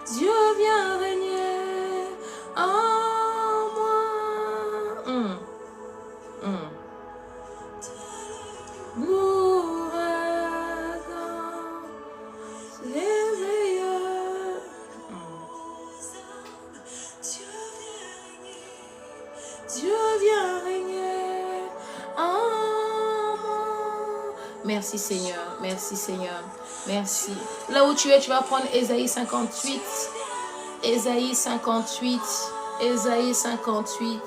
Dieu vient régner en moi. L'ouragan s'éveille. Dieu vient régner en moi. Merci Seigneur, merci Seigneur, merci. Là où tu es, tu vas prendre Ésaïe 58. Ésaïe 58. Ésaïe 58.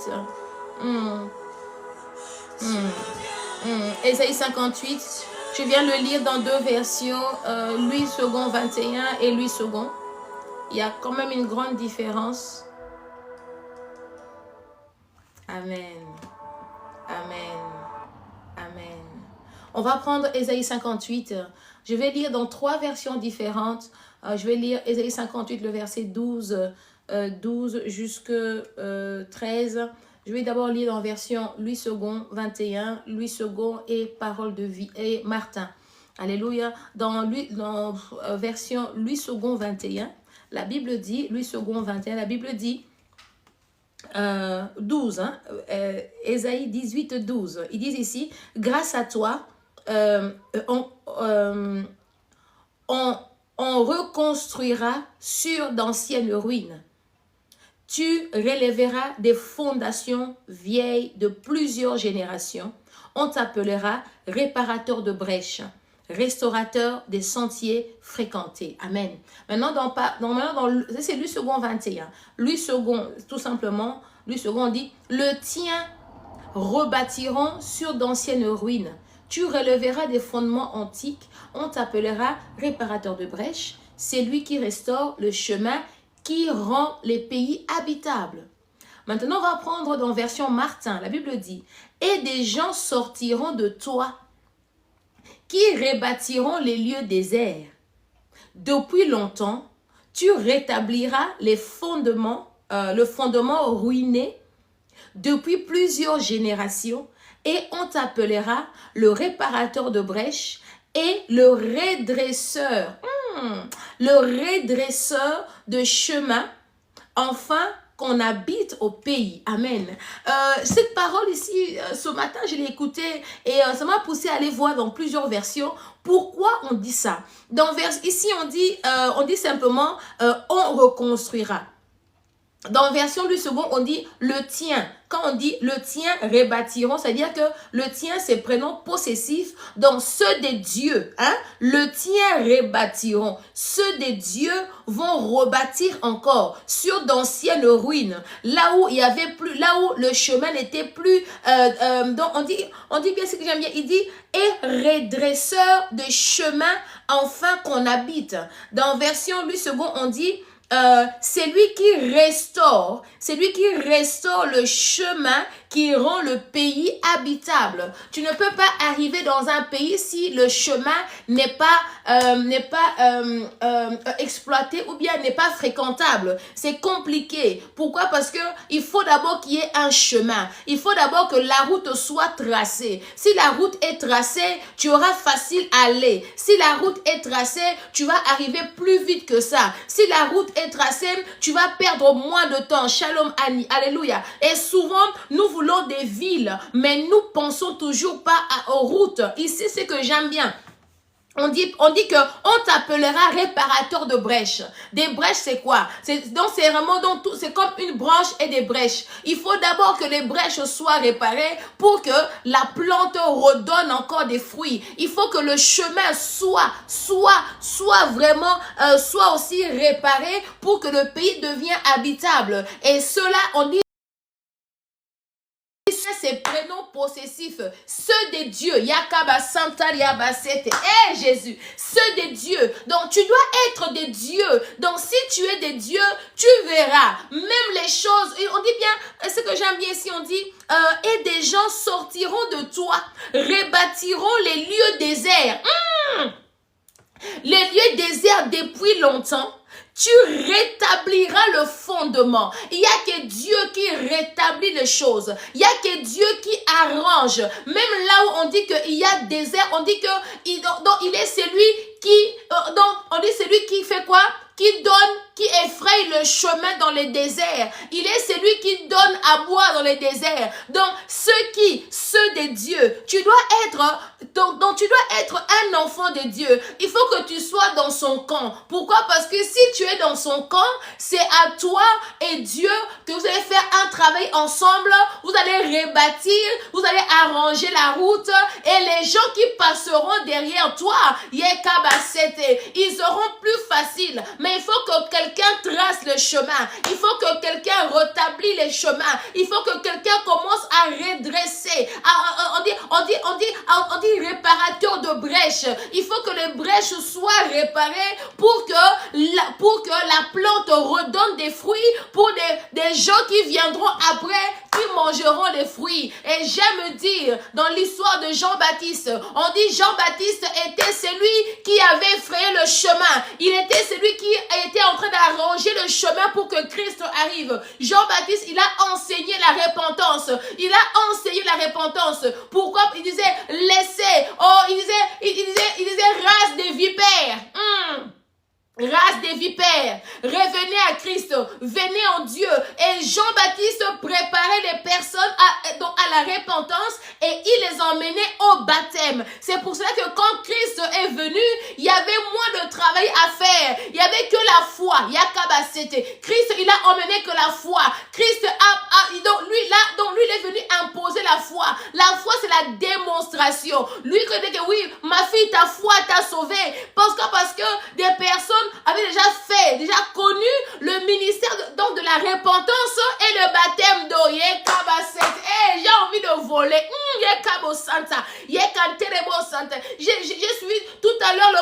Ésaïe 58. Je viens le lire dans deux versions, Louis II 21 et Louis II. Il y a quand même une grande différence. Amen. Amen. Amen. On va prendre Ésaïe 58. Je vais lire dans trois versions différentes. Je vais lire Ésaïe 58, le verset 12 jusqu'à 13. Je vais d'abord lire dans la version Louis II 21, Louis II et Parole de vie et Martin. Alléluia. Dans version Louis II 21, la Bible dit, Louis II 21, la Bible dit 12, Ésaïe 18, 12. Ils disent ici, grâce à toi, on reconstruira sur d'anciennes ruines. Tu relèveras des fondations vieilles de plusieurs générations. On t'appellera réparateur de brèches, restaurateur des sentiers fréquentés. Amen. Maintenant, c'est Louis II 21. Louis II, tout simplement, Louis II dit, le tien rebâtiront sur d'anciennes ruines. Tu relèveras des fondements antiques. On t'appellera réparateur de brèches. C'est lui qui restaure le chemin, qui rend les pays habitables. Maintenant, on va prendre dans version Martin. La Bible dit, et des gens sortiront de toi, qui rebâtiront les lieux déserts. Depuis longtemps, tu rétabliras les fondements, le fondement ruiné depuis plusieurs générations, et on t'appellera le réparateur de brèches et le redresseur. Le redresseur de chemin, enfin qu'on habite au pays. Amen. Cette parole ici, ce matin, je l'ai écoutée et ça m'a poussé à aller voir dans plusieurs versions. Pourquoi on dit ça? Ici, on dit simplement, on reconstruira. Dans version du second, on dit le tien. Quand on dit le tien rebâtiront, c'est-à-dire que le tien, c'est prénom possessif. Donc, ceux des dieux, le tien rebâtiront. Ceux des dieux vont rebâtir encore sur d'anciennes ruines. Là où il y avait plus, là où le chemin n'était plus. Donc, on dit bien ce que j'aime bien. Il dit et redresseur de chemin, enfin qu'on habite. Dans version du second, on dit c'est lui qui restaure le chemin qui rend le pays habitable. Tu ne peux pas arriver dans un pays si le chemin n'est pas exploité ou bien n'est pas fréquentable. C'est compliqué. Pourquoi? Parce que il faut d'abord qu'il y ait un chemin. Il faut d'abord que la route soit tracée. Si la route est tracée, tu auras facile à aller. Si la route est tracée, tu vas arriver plus vite que ça. Si la route est tracée, tu vas perdre moins de temps. Shalom, alléluia. Et souvent, nous voulons des villes, mais nous pensons toujours pas aux routes. Ici, c'est que j'aime bien. On dit que on t'appellera réparateur de brèches. Des brèches, c'est quoi? Donc c'est vraiment c'est comme une branche et des brèches. Il faut d'abord que les brèches soient réparées pour que la plante redonne encore des fruits. Il faut que le chemin soit vraiment soit aussi réparé pour que le pays devienne habitable. Et cela, on dit ces prénoms possessifs, ceux des dieux, Yakaba Santa Yabasete, Jésus, ceux des dieux. Donc tu dois être des dieux. Donc si tu es des dieux, tu verras même les choses. Et on dit bien, ce que j'aime bien ici, on dit, et des gens sortiront de toi, rebâtiront les lieux déserts. Les lieux déserts depuis longtemps. Tu rétabliras le fondement. Il n'y a que Dieu qui rétablit les choses. Il n'y a que Dieu qui arrange. Même là où on dit qu'il y a désert, on dit que il est celui qui, on dit celui qui fait quoi? qui effraie le chemin dans les déserts. Il est celui qui donne à boire dans les déserts. Donc, ceux des dieux, tu dois être un enfant de Dieu. Il faut que tu sois dans son camp. Pourquoi? Parce que si tu es dans son camp, c'est à toi et Dieu que vous allez faire un travail ensemble. Vous allez rebâtir, vous allez arranger la route et les gens qui passeront derrière toi, ils auront plus facile. Mais il faut que quelqu'un trace le chemin. Il faut que quelqu'un rétablit les chemins. Il faut que quelqu'un commence à redresser. On dit réparateur de brèches. Il faut que les brèches soient réparées pour que la plante redonne des fruits pour des gens qui viendront après, qui mangeront les fruits. Et j'aime dire, dans l'histoire de Jean-Baptiste, on dit Jean-Baptiste était celui qui avait frayé le chemin. Il était celui qui était en train d'arranger le chemin pour que Christ arrive. Jean-Baptiste, il a enseigné la repentance. Il a enseigné la repentance. Pourquoi? Il disait, laissez. Oh, il disait, race des vipères. Race des vipères, revenez à Christ, venez en Dieu. Et Jean-Baptiste préparait les personnes à la repentance et il les emmenait au baptême. C'est pour cela que quand Christ est venu, il y avait moins de travail à faire. Il y avait que la foi. Christ, il a emmené que la foi. Christ donc lui, il est venu imposer la foi. La foi, c'est la démonstration. Lui, il dit que oui, ma fille, ta foi t'a sauvée. Parce que des personnes avaient déjà connu le ministère de la repentance et le baptême d'eau. J'ai envie de voler. J'ai suivi tout à l'heure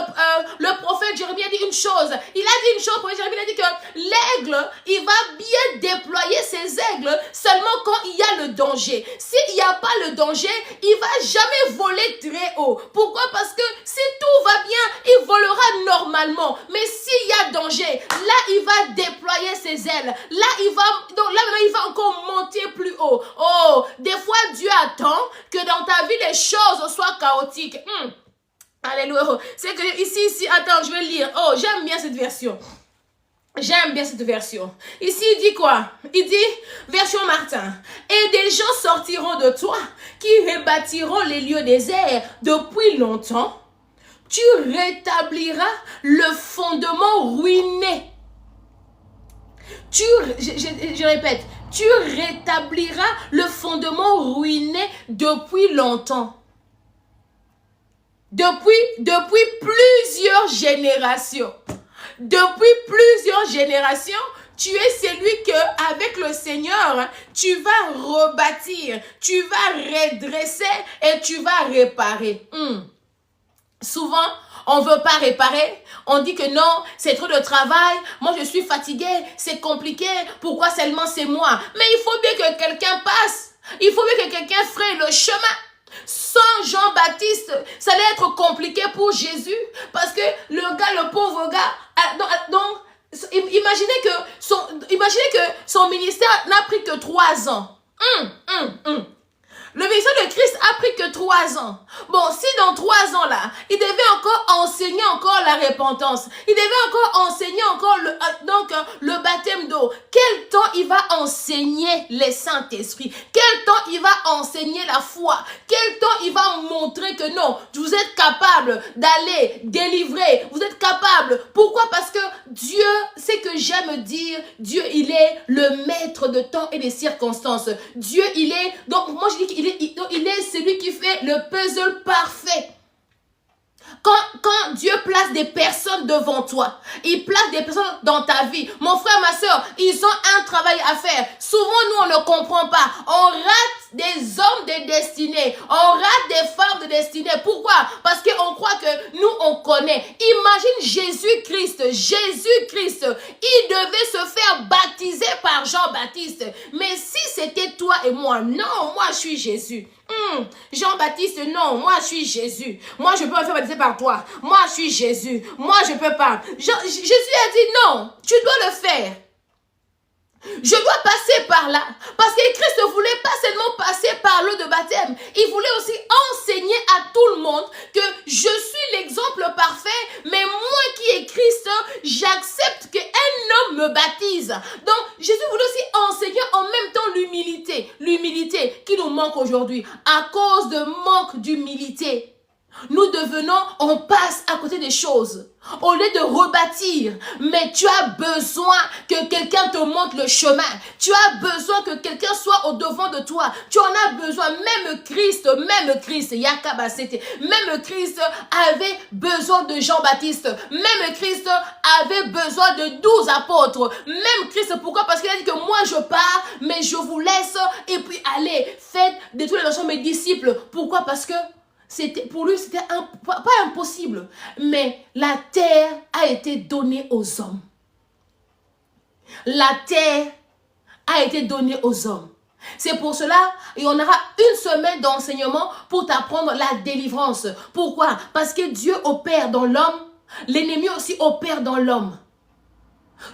le prophète Jérémie a dit une chose. Il a dit une chose, le prophète Jérémie a dit que l'aigle, il va bien déployer ses aigles seulement quand il y a le danger. S'il n'y a pas le danger, il va jamais voler très haut. Pourquoi? Parce que si tout va bien, il volera normalement. Mais s'il y a danger, là, il va déployer ses ailes. Là, maintenant, il va encore monter plus haut. Oh, des fois, Dieu attend que dans ta vie, les choses soient chaotiques. Alléluia. C'est que ici, attends, je vais lire. Oh, j'aime bien cette version. Ici, il dit quoi? Il dit, version Martin, et des gens sortiront de toi qui rebâtiront les lieux déserts depuis longtemps. Tu rétabliras le fondement ruiné. Je répète, tu rétabliras le fondement ruiné depuis longtemps. Depuis plusieurs générations. Depuis plusieurs générations, tu es celui que, avec le Seigneur, tu vas rebâtir, tu vas redresser et tu vas réparer. Souvent, on ne veut pas réparer. On dit que non, c'est trop de travail. Moi, je suis fatiguée. C'est compliqué. Pourquoi seulement c'est moi? Mais il faut bien que quelqu'un passe. Il faut bien que quelqu'un fraye le chemin. Sans Jean-Baptiste, ça allait être compliqué pour Jésus. Parce que le pauvre gars, donc, imaginez que son ministère n'a pris que 3 ans. Le ministère de Christ a pris que 3 ans. Bon, si dans 3 ans là, il devait encore enseigner encore la repentance, il devait encore enseigner encore le baptême d'eau, quel temps il va enseigner les Saint-Esprit? Quel temps il va enseigner la foi? Quel temps il va montrer que non, vous êtes capable d'aller délivrer, vous êtes capable. Pourquoi? Parce que Dieu, c'est que j'aime dire, Dieu, il est le maître de temps et des circonstances. Dieu, il est, donc moi je dis qu'il il est celui qui fait le puzzle parfait. Quand Dieu place des personnes devant toi, il place des personnes dans ta vie. Mon frère, ma soeur, ils ont un travail à faire. Souvent, nous, on ne comprend pas. On rate des hommes de destinée. On rate des femmes de destinée. Pourquoi? Parce qu'on croit que nous, on connaît. Imagine Jésus-Christ. Il devait se faire baptiser par Jean-Baptiste. Mais si c'était toi et moi, non, moi, je suis Jésus. Jean-Baptiste, non, moi je suis Jésus. Moi je peux me faire baptiser par toi. Moi je suis Jésus. Moi je peux pas. Jésus a dit non, tu dois le faire. Je dois passer par là. Parce que Christ ne voulait pas seulement passer par l'eau de baptême. Il voulait aussi enseigner à tout le monde que je suis l'exemple parfait, mais moi qui est Christ, j'accepte qu'un homme me baptise. Donc, Jésus voulait aussi enseigner en même temps l'humilité. L'humilité qui nous manque aujourd'hui à cause de manque d'humilité. Nous devenons, on passe à côté des choses. Au lieu de rebâtir, mais tu as besoin que quelqu'un te montre le chemin. Tu as besoin que quelqu'un soit au devant de toi. Tu en as besoin. Même Christ, Yakabasete, même Christ avait besoin de Jean-Baptiste. Même Christ avait besoin de 12 apôtres. Même Christ, pourquoi? Parce qu'il a dit que moi je pars, mais je vous laisse et puis allez, faites de tous les nations mes disciples. Pourquoi? Parce que pour lui, c'était pas impossible. Mais la terre a été donnée aux hommes. La terre a été donnée aux hommes. C'est pour cela, et on aura une semaine d'enseignement pour t'apprendre la délivrance. Pourquoi? Parce que Dieu opère dans l'homme, l'ennemi aussi opère dans l'homme.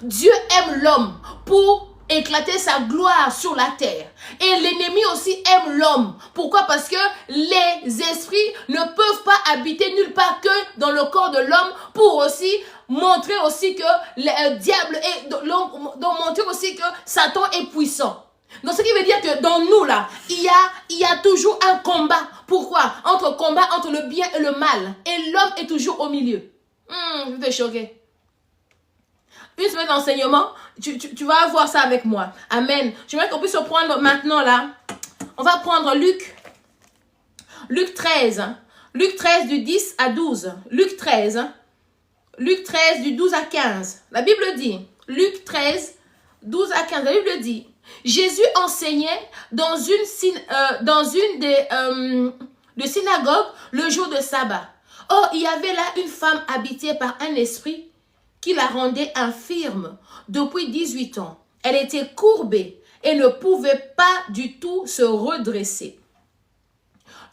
Dieu aime l'homme pour éclater sa gloire sur la terre. Et l'ennemi aussi aime l'homme. Pourquoi? Parce que les esprits ne peuvent pas habiter nulle part que dans le corps de l'homme pour aussi montrer aussi que le diable est, donc montrer aussi que Satan est puissant. Donc ce qui veut dire que dans nous là, il y a toujours un combat. Pourquoi? Entre le bien et le mal. Et l'homme est toujours au milieu. Je vais choquer. Une semaine d'enseignement, tu vas voir ça avec moi. Amen. J'aimerais qu'on puisse se prendre maintenant là. On va prendre Luc 13. Luc 13 du 10 à 12. Luc 13 du 12 à 15. La Bible dit, Luc 13, 12 à 15. La Bible dit, Jésus enseignait dans une des synagogues le jour de sabbat. Or, il y avait là une femme habitée par un esprit qui la rendait infirme depuis 18 ans. Elle était courbée et ne pouvait pas du tout se redresser.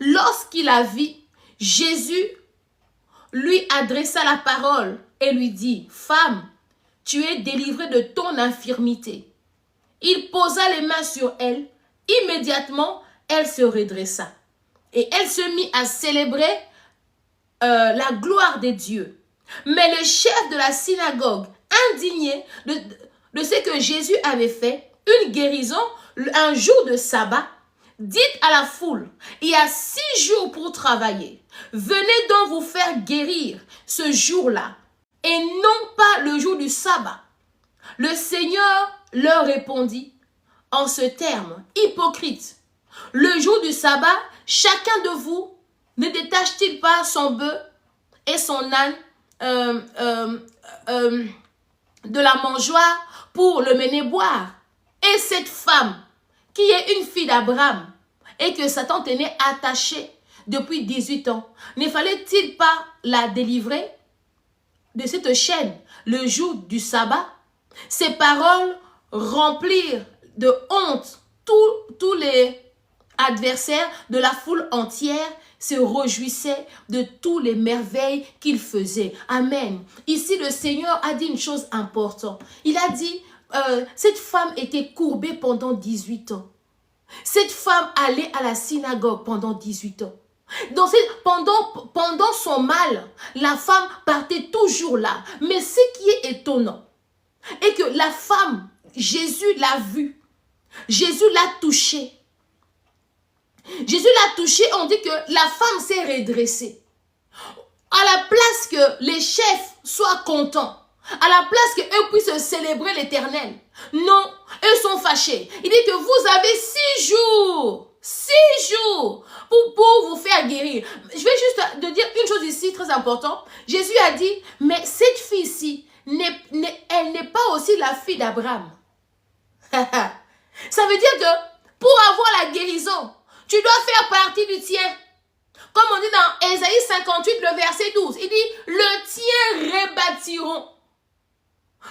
Lorsqu'il la vit, Jésus lui adressa la parole et lui dit, « Femme, tu es délivrée de ton infirmité. » Il posa les mains sur elle. Immédiatement, elle se redressa. Et elle se mit à célébrer la gloire de Dieu. Mais le chef de la synagogue, indigné de ce que Jésus avait fait, une guérison, un jour de sabbat, dit à la foule, il y a 6 jours pour travailler. Venez donc vous faire guérir ce jour-là, et non pas le jour du sabbat. Le Seigneur leur répondit en ce terme, hypocrite, le jour du sabbat, chacun de vous ne détache-t-il pas son bœuf et son âne de la mangeoire pour le mener boire? Et cette femme, qui est une fille d'Abraham, et que Satan tenait attachée depuis 18 ans, ne fallait-il pas la délivrer de cette chaîne le jour du sabbat? Ces paroles remplirent de honte tous les adversaires de la foule entière se réjouissait de toutes les merveilles qu'il faisait. Amen. Ici, le Seigneur a dit une chose importante. Il a dit, cette femme était courbée pendant 18 ans. Cette femme allait à la synagogue pendant 18 ans. Donc, pendant son mal, la femme partait toujours là. Mais ce qui est étonnant est que la femme, Jésus l'a vue. Jésus l'a touchée. Jésus l'a touchée, on dit que la femme s'est redressée. À la place que les chefs soient contents, à la place qu'eux puissent célébrer l'Éternel, non, eux sont fâchés. Il dit que vous avez 6 jours pour vous faire guérir. Je vais juste te dire une chose ici très importante. Jésus a dit, mais cette fille-ci, elle n'est pas aussi la fille d'Abraham. Ça veut dire que pour avoir la guérison, tu dois faire partie du tien. Comme on dit dans Ésaïe 58, le verset 12. Il dit, le tien rebâtiront.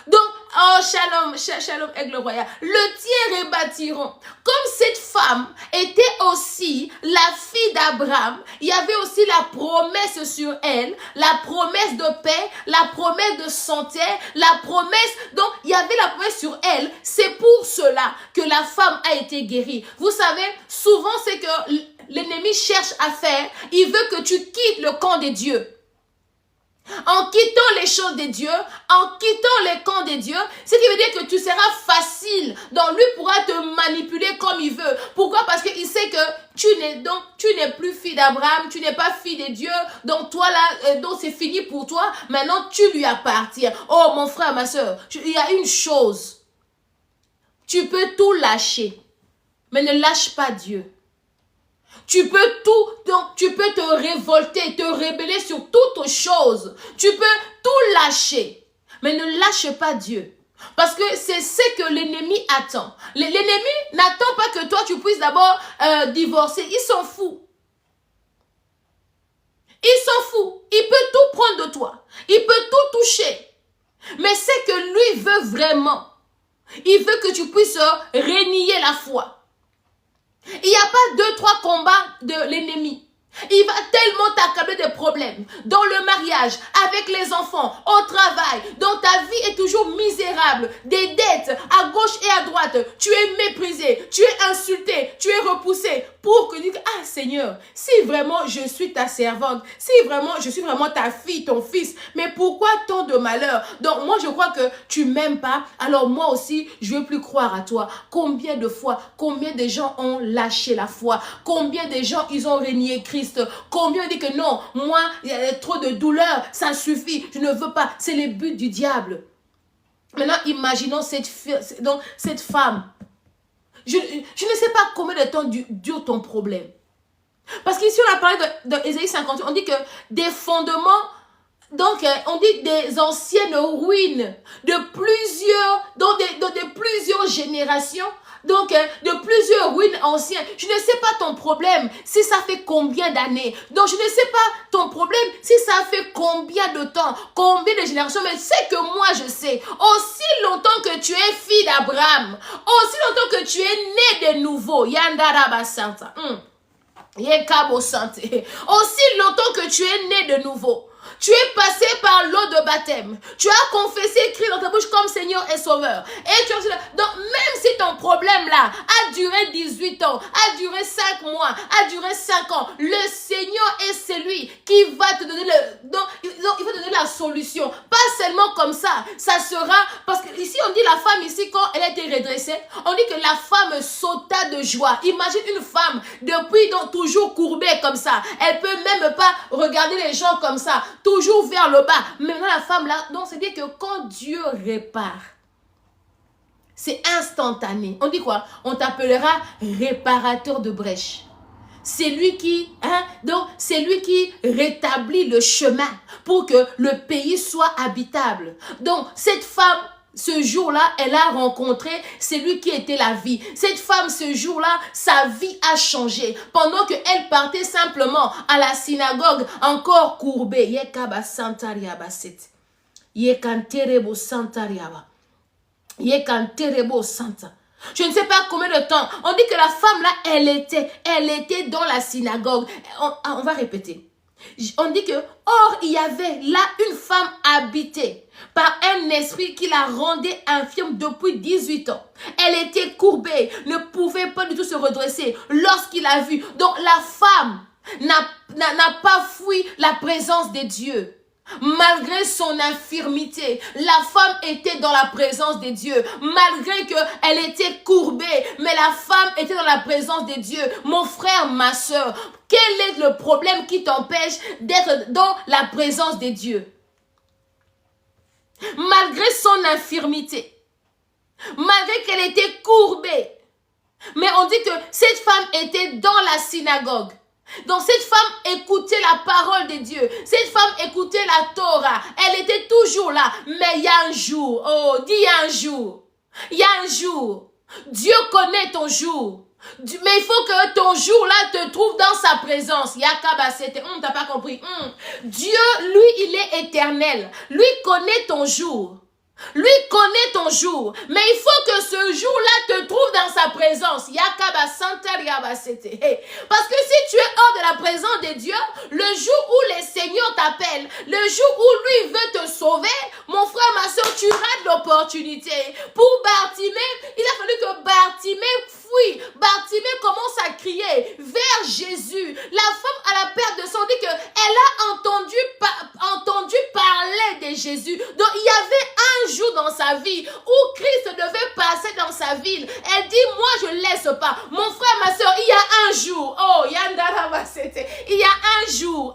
Donc, Oh, shalom, shalom, aigle royal. Le tien rebâtiront. Comme cette femme était aussi la fille d'Abraham, il y avait aussi la promesse sur elle, la promesse de paix, la promesse de santé, la promesse, donc il y avait la promesse sur elle. C'est pour cela que la femme a été guérie. Vous savez, souvent c'est que l'ennemi cherche à faire, il veut que tu quittes le camp de Dieu. En quittant les choses de Dieu, en quittant les camps de Dieu, ce qui veut dire que tu seras facile. Donc lui pourra te manipuler comme il veut. Pourquoi? Parce qu'il sait que tu n'es plus fille d'Abraham, tu n'es pas fille de Dieu. Donc toi là, donc c'est fini pour toi. Maintenant tu lui appartiens. Oh mon frère, ma soeur, il y a une chose. Tu peux tout lâcher, mais ne lâche pas Dieu. Tu peux tout, donc tu peux te révolter, te rebeller sur toute chose. Tu peux tout lâcher, mais ne lâche pas Dieu. Parce que c'est ce que l'ennemi attend. L'ennemi n'attend pas que toi tu puisses d'abord divorcer. Il s'en fout. Il s'en fout. Il peut tout prendre de toi. Il peut tout toucher. Mais c'est que lui veut vraiment. Il veut que tu puisses renier la foi. Il n'y a pas 2-3 combats de l'ennemi. Il va tellement t'accabler de problèmes dans le mariage, avec les enfants, au travail, dont ta vie est toujours misérable, des dettes à gauche et à droite. Tu es méprisé, tu es insulté, tu es repoussé pour que tu dises, ah Seigneur, si vraiment je suis ta servante, si vraiment je suis vraiment ta fille, ton fils, mais pourquoi tant de malheur? Donc moi je crois que tu m'aimes pas, alors moi aussi je ne veux plus croire à toi. Combien de fois, combien de gens ont lâché la foi? Combien de gens ils ont renié Christ? Combien dit que non, moi, il y a trop de douleur, ça suffit, je ne veux pas. C'est le but du diable. Maintenant, imaginons cette femme. Je ne sais pas combien de temps dure ton problème. Parce qu'ici, on a parlé de Ésaïe 58, on dit que des fondements, donc on dit des anciennes ruines de plusieurs générations. Donc, de plusieurs ruines anciennes. Je ne sais pas ton problème, si ça fait combien d'années. Donc, je ne sais pas ton problème, si ça fait combien de temps, combien de générations. Mais c'est que moi, je sais. Aussi longtemps que tu es fille d'Abraham, aussi longtemps que tu es né de nouveau. Yandaraba Santa. Yekabo Santé. Aussi longtemps que tu es né de nouveau. Tu es passé par l'eau de baptême. Tu as confessé, écrit dans ta bouche comme Seigneur et Sauveur. Et tu as... Donc, même si ton problème-là a duré 18 ans, a duré 5 mois, a duré 5 ans, le Seigneur est celui qui va te donner il va te donner la solution. Pas seulement comme ça. Ça sera... Parce que ici, on dit la femme, ici, quand elle a été redressée, on dit que la femme sauta de joie. Imagine une femme, depuis, donc, toujours courbée comme ça. Elle peut même pas regarder les gens comme ça. Toujours vers le bas. Maintenant, la femme là, donc c'est dire que quand Dieu répare, c'est instantané. On dit quoi? On t'appellera réparateur de brèche. C'est lui qui, donc c'est lui qui rétablit le chemin pour que le pays soit habitable. Donc cette femme, ce jour-là, elle a rencontré celui qui était la vie. Cette femme, ce jour-là, sa vie a changé. Pendant qu'elle partait simplement à la synagogue, encore courbée. Yekaba santariaba set. Yekanterebo santariaba. Yekanterebo santa. Je ne sais pas combien de temps. On dit que la femme là, elle était dans la synagogue. On va répéter. On dit que, or, il y avait là une femme habitée par un esprit qui la rendait infirme depuis 18 ans. Elle était courbée, ne pouvait pas du tout se redresser lorsqu'il a vu. Donc, la femme n'a pas fui la présence de Dieu. Malgré son infirmité, la femme était dans la présence de Dieu. Malgré qu'elle était courbée, mais la femme était dans la présence de Dieu. Mon frère, ma soeur, quel est le problème qui t'empêche d'être dans la présence de Dieu? Malgré son infirmité, malgré qu'elle était courbée, mais on dit que cette femme était dans la synagogue. Donc cette femme écoutait la parole de Dieu. Cette femme écoutait la Torah. Elle était toujours là. Mais il y a un jour. Oh, dis un jour. Il y a un jour. Dieu connaît ton jour. Mais il faut que ton jour-là te trouve dans sa présence. Yakabasete. T'as pas compris. Dieu, lui, il est éternel. Lui connaît ton jour. Lui connaît ton ton jour. Mais il faut que ce jour-là te trouve dans sa présence. Yakaba Santa Riabasete. Parce que si tu es hors de la présence de Dieu, le jour où le Seigneur t'appelle, le jour où lui veut te sauver, mon frère, ma soeur, tu rates l'opportunité. Pour Bartimée, il a fallu que Bartimée fuit. Bartimée commence à crier vers Jésus. La femme à la perte de son dit qu'elle a entendu parler de Jésus. Donc il y avait un jour dans sa vie où Christ devait passer dans sa ville. Elle dit, moi je ne laisse pas. Mon frère, ma soeur, il y a un jour. Oh, il y a un jour.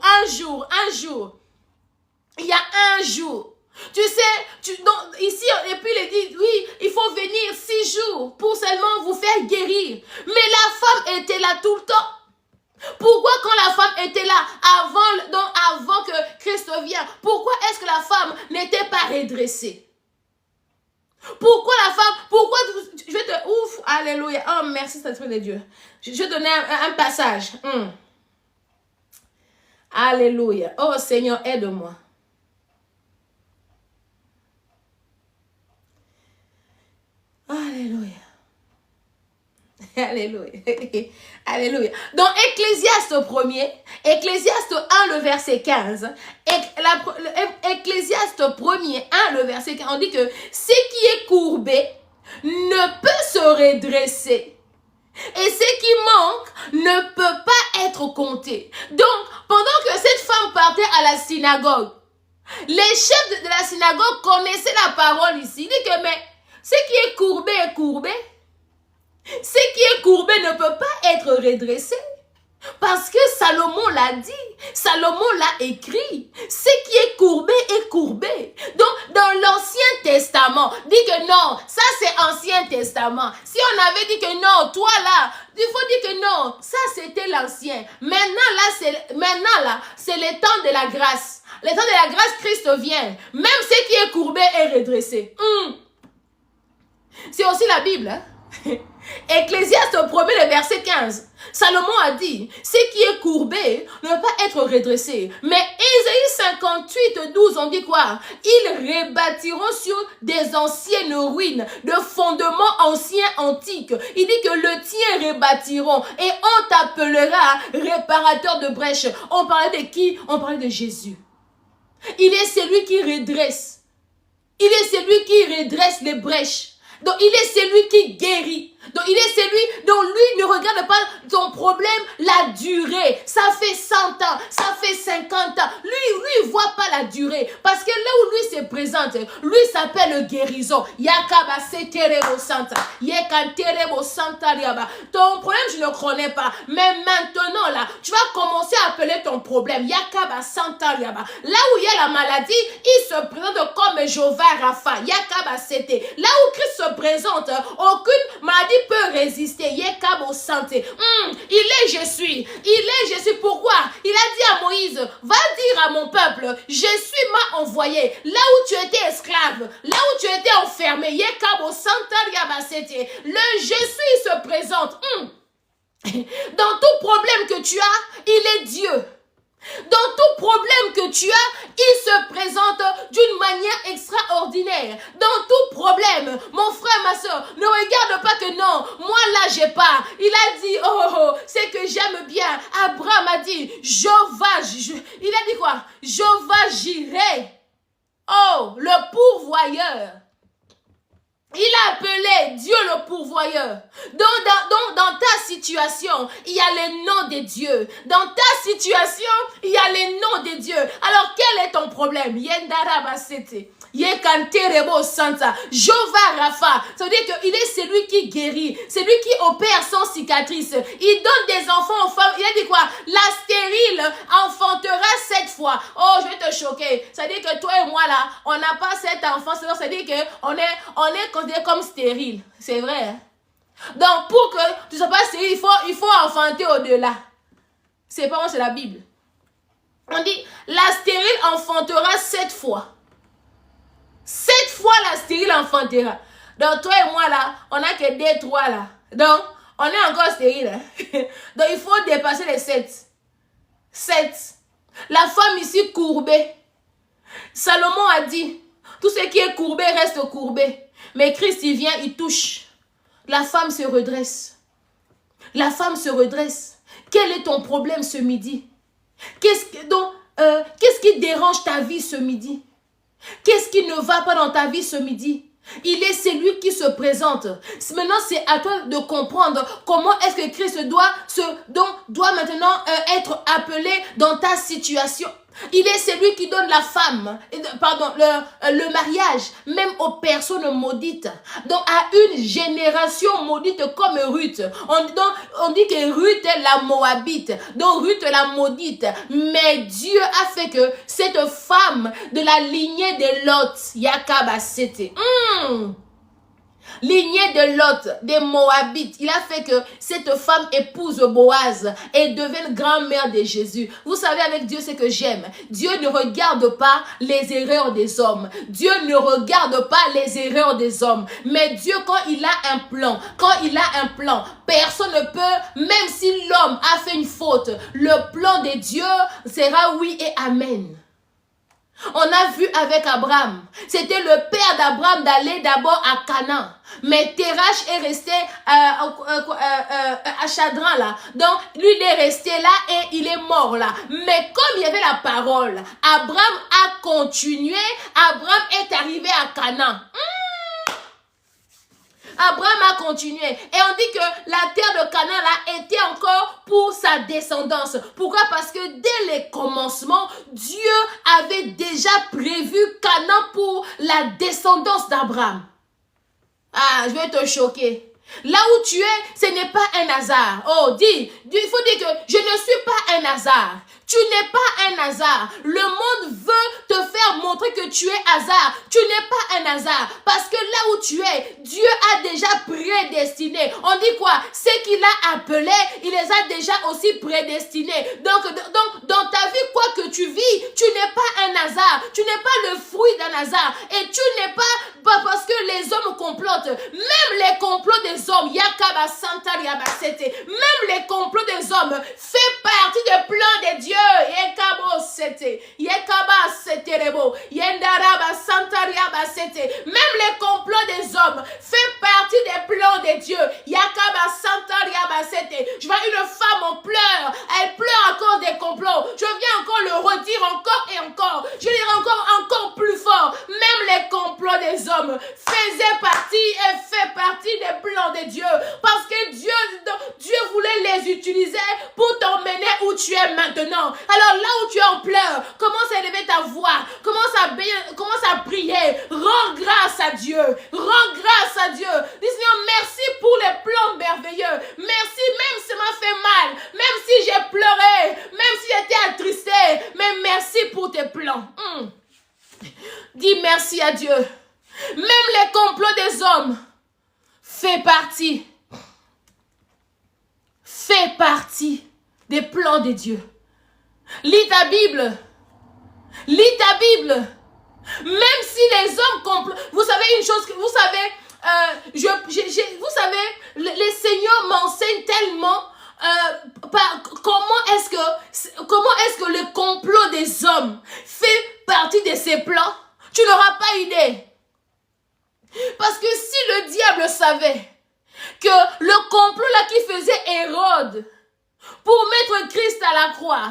Il y a un jour. Tu sais, ici, et puis il dit, oui, il faut venir 6 jours pour seulement vous faire guérir. Mais la femme était là tout le temps. Pourquoi quand la femme était là, avant que Christ vienne, pourquoi est-ce que la femme n'était pas redressée? Pourquoi la femme, je vais te, alléluia, oh merci Saint-Esprit de Dieu. Je vais donner un passage. Alléluia, oh Seigneur, aide-moi. Alléluia. Alléluia. Alléluia. Dans Ecclésiaste 1er, Ecclésiaste 1, le verset 15, Ecclésiaste 1er, 1, le verset 15, on dit que ce qui est courbé ne peut se redresser. Et ce qui manque ne peut pas être compté. Donc, pendant que cette femme partait à la synagogue, les chefs de la synagogue connaissaient la parole ici. Ils disent que, mais ce qui est courbé est courbé. Ce qui est courbé ne peut pas être redressé. Parce que Salomon l'a dit, Salomon l'a écrit. Ce qui est courbé est courbé. Donc, dans l'Ancien Testament, dit que non, ça c'est Ancien Testament. Si on avait dit que non, toi là, il faut dire que non, ça c'était l'Ancien. Maintenant là, c'est le temps de la grâce. Le temps de la grâce, Christ vient. Même ce qui est courbé est redressé. C'est aussi la Bible, hein? Ecclésiaste 1er, le verset 15. Salomon a dit, ce qui est courbé ne peut pas être redressé. Mais Ésaïe 58, 12, on dit quoi? Ils rebâtiront sur des anciennes ruines, de fondements anciens antiques. Il dit que le tien rebâtiront et on t'appellera réparateur de brèches. On parlait de qui? On parlait de Jésus. Il est celui qui redresse. Il est celui qui redresse les brèches. Donc, il est celui qui guérit. Donc, il est celui dont lui ne regarde pas ton problème, la durée. Ça fait 100 ans, ça fait 50 ans. Lui, il ne voit pas la durée. Parce que là où lui se présente, lui s'appelle guérison. Yakaba seterebo santa. Yekanterebo santa riaba. Ton problème, je ne connais pas. Mais maintenant, là, tu vas commencer à appeler ton problème. Yakaba santa riaba. Là où il y a la maladie, il se présente comme Jéhovah Rapha. Yakaba sete. Là où Christ se présente, aucune maladie peut résister. Yekabo santé. Il est je suis. Pourquoi? Il a dit à Moïse, va dire à mon peuple, je suis m'a envoyé. Là où tu étais esclave, là où tu étais enfermé, Yekabo santa riabasete. Le je suis se présente. Dans tout problème que tu as, il est Dieu. Dans tout problème que tu as, il se présente d'une manière extraordinaire. Dans tout problème, mon frère, ma soeur, ne regarde pas que non, moi là j'ai pas. Il a dit, c'est que j'aime bien. Abraham a dit, il a dit quoi? Jéhovah Jireh. Oh, le pourvoyeur. Il a appelé Dieu le pourvoyeur. Dans ta situation, il y a le nom de Dieu. Dans ta situation, il y a le nom de Dieu. Alors, quel est ton problème? Jéhovah Rapha. Ça veut dire qu'il est celui qui guérit. Celui qui opère sans cicatrice. Il donne des enfants aux femmes. Il a dit quoi? La stérile enfantera 7 fois. Oh, je vais te choquer. Ça veut dire que toi et moi là, on n'a pas 7 enfants. Ça veut dire qu'on est considéré comme stérile. C'est vrai. Hein? Donc, pour que tu ne sois pas stérile, il faut enfanter au-delà. C'est pas moi, c'est la Bible. On dit, la stérile enfantera 7 fois. 7 fois la stérile enfantera. Donc, toi et moi, là, on n'a que 2, 3, là. Donc, on est encore stérile. Hein? Donc, il faut dépasser les 7. 7. La femme ici courbée. Salomon a dit, tout ce qui est courbé reste courbé. Mais Christ, il vient, il touche. La femme se redresse. La femme se redresse. Quel est ton problème ce midi? Qu'est-ce qui dérange ta vie ce midi? Qu'est-ce qui ne va pas dans ta vie ce midi? Il est celui qui se présente. Maintenant, c'est à toi de comprendre comment est-ce que Christ doit maintenant être appelé dans ta situation. Il est celui qui donne la femme, le mariage, même aux personnes maudites. Donc, à une génération maudite comme Ruth. On dit que Ruth est la Moabite. Donc, Ruth est la maudite. Mais Dieu a fait que cette femme de la lignée de Lot, Yakabasete, lignée de Lot, des Moabites, il a fait que cette femme épouse Boaz et devienne grand-mère de Jésus. Vous savez, avec Dieu, c'est que j'aime. Dieu ne regarde pas les erreurs des hommes. Dieu ne regarde pas les erreurs des hommes. Mais Dieu, quand il a un plan, personne ne peut, même si l'homme a fait une faute, le plan de Dieu sera oui et amen. On a vu avec Abraham, c'était le père d'Abraham d'aller d'abord à Canaan. Mais Terach est resté à Chadran là. Donc lui il est resté là et il est mort là. Mais comme il y avait la parole, Abraham a continué. Abraham est arrivé à Canaan. Abraham a continué. Et on dit que la terre de Canaan là était encore pour sa descendance. Pourquoi? Parce que dès les commencements, Dieu avait déjà prévu Canaan pour la descendance d'Abraham. Ah, je vais te choquer. Là où tu es, ce n'est pas un hasard. Oh, il faut dire que je ne suis pas un hasard. Tu n'es pas un hasard. Le monde veut te faire montrer que tu es hasard. Tu n'es pas un hasard. Parce que là où tu es, Dieu a déjà prédestiné. On dit quoi? Ce qu'il a appelé, il les a déjà aussi prédestinés. Donc, dans ta vie, quoi que tu vis, tu n'es pas un hasard. Tu n'es pas le fruit d'un hasard. Et tu n'es pas parce que les hommes complotent. Même les complots des hommes, Yakaba Santa Yabasete, même les complots des hommes fait partie du plan de Dieu. Yekabo sete, Yekaba seterebo, Yendaraba Santaria sete. Même les complots des hommes fait partie des plans de Dieu. Yakaba Santaria sete. Je vois une femme en pleurs, elle pleure à cause des complots. Je viens encore le redire encore et encore. Je le dirai encore plus fort. Même les complots des hommes faisaient partie et fait partie des plans de Dieu. Parce que Dieu voulait les utiliser pour t'emmener où tu es maintenant. Alors là où tu es en pleurs, commence à élever ta voix, commence à prier, rends grâce à Dieu, rends grâce à Dieu. Dis Seigneur, merci pour les plans merveilleux, merci même si ça m'a fait mal, même si j'ai pleuré, même si j'étais attristée, mais merci pour tes plans. Dis merci à Dieu. Même les complots des hommes fait partie des plans de Dieu. Lis ta Bible. Lis ta Bible. Même si les hommes complotent. Vous savez une chose, vous savez, vous savez, les seigneurs m'enseignent tellement comment est-ce que le complot des hommes fait partie de ces plans. Tu n'auras pas idée. Parce que si le diable savait que le complot là qui faisait Hérode pour mettre Christ à la croix,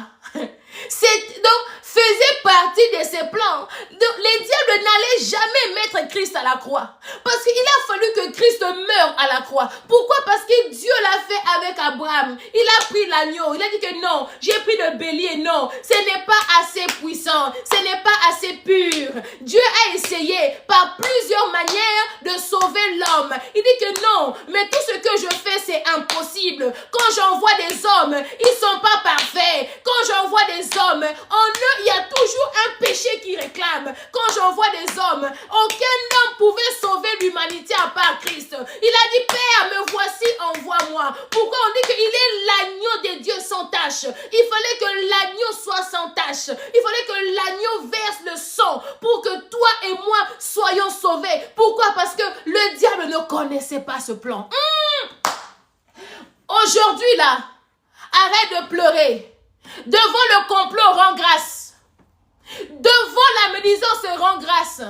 donc faisait partie de ses plans. Donc, les diables n'allaient jamais mettre Christ à la croix. Parce qu'il a fallu que Christ meure à la croix. Pourquoi? Parce que Dieu l'a fait avec Abraham. Il a pris l'agneau. Il a dit que non, j'ai pris le bélier. Non, ce n'est pas assez puissant. Ce n'est pas assez pur. Dieu a essayé par plusieurs manières de sauver l'homme. Il dit que non, mais tout ce que je fais, c'est impossible. Quand j'envoie des hommes, ils ne sont pas parfaits. Quand j'envoie des hommes, en eux, il y a toujours un péché qui réclame. Quand j'envoie des hommes, aucun homme pouvait sauver l'humanité à part Christ. Il a dit, Père, me voici, envoie-moi. Pourquoi on dit qu'il est l'agneau de Dieu sans tache? Il fallait que l'agneau soit sans tache. Il fallait que l'agneau verse le sang pour que toi et moi soyons sauvés. Pourquoi? Parce que le diable ne connaissait pas ce plan. Aujourd'hui, là, arrête de pleurer. Devant le complot, rends grâce. Devant la médisance, rends grâce.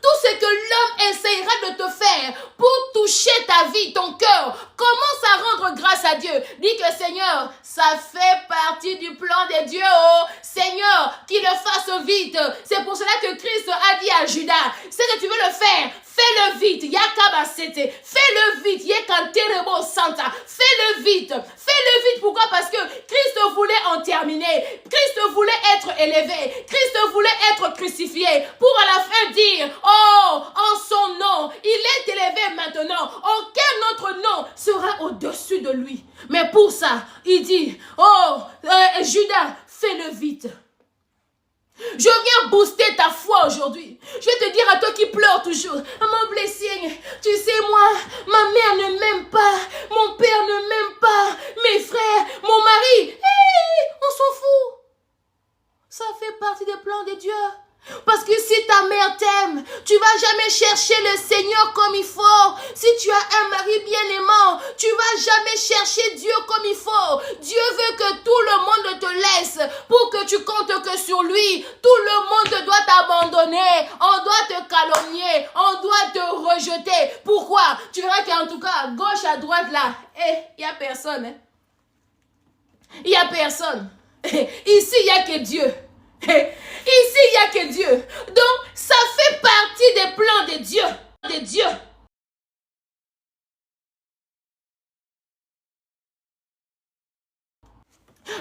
Tout ce que l'homme essaiera de te Commence à rendre grâce à Dieu. Dis que Seigneur, ça fait partie du plan de Dieu. Oh, Seigneur, qu'il le fasse vite. C'est pour cela que Christ a dit à Judas, c'est que tu veux le faire, fais-le vite. Yakabasete, fais-le vite. Yekanterebo Santa, fais-le vite. Fais-le vite. Pourquoi? Parce que Christ voulait en terminer. Christ voulait être élevé. Christ voulait être crucifié pour à la fin dire, oh, en son nom, il est élevé maintenant. Aucun autre nom sera au-dessus de lui. Mais pour ça, il dit, oh, Judas, fais-le vite. Je viens booster ta foi aujourd'hui. Je vais te dire à toi qui pleures toujours, mon blessing, tu sais moi, ma mère ne m'aime pas, mon père ne m'aime pas, mes frères, mon mari, hey, on s'en fout. Ça fait partie des plans de Dieu. Parce que si ta mère t'aime, tu vas jamais chercher le Seigneur comme il faut. Si tu as un mari bien aimant, tu vas jamais chercher Dieu comme il faut. Dieu veut que tout le monde te laisse pour que tu comptes que sur lui. Tout le monde doit t'abandonner. On doit te calomnier. On doit te rejeter. Pourquoi? Tu verras qu'en tout cas, à gauche, à droite, là, il n'y a personne. Hein? Il n'y a personne. Ici, il n'y a que Dieu. Ici, il n'y a que Dieu. Donc, ça fait partie des plans de Dieu. De Dieu.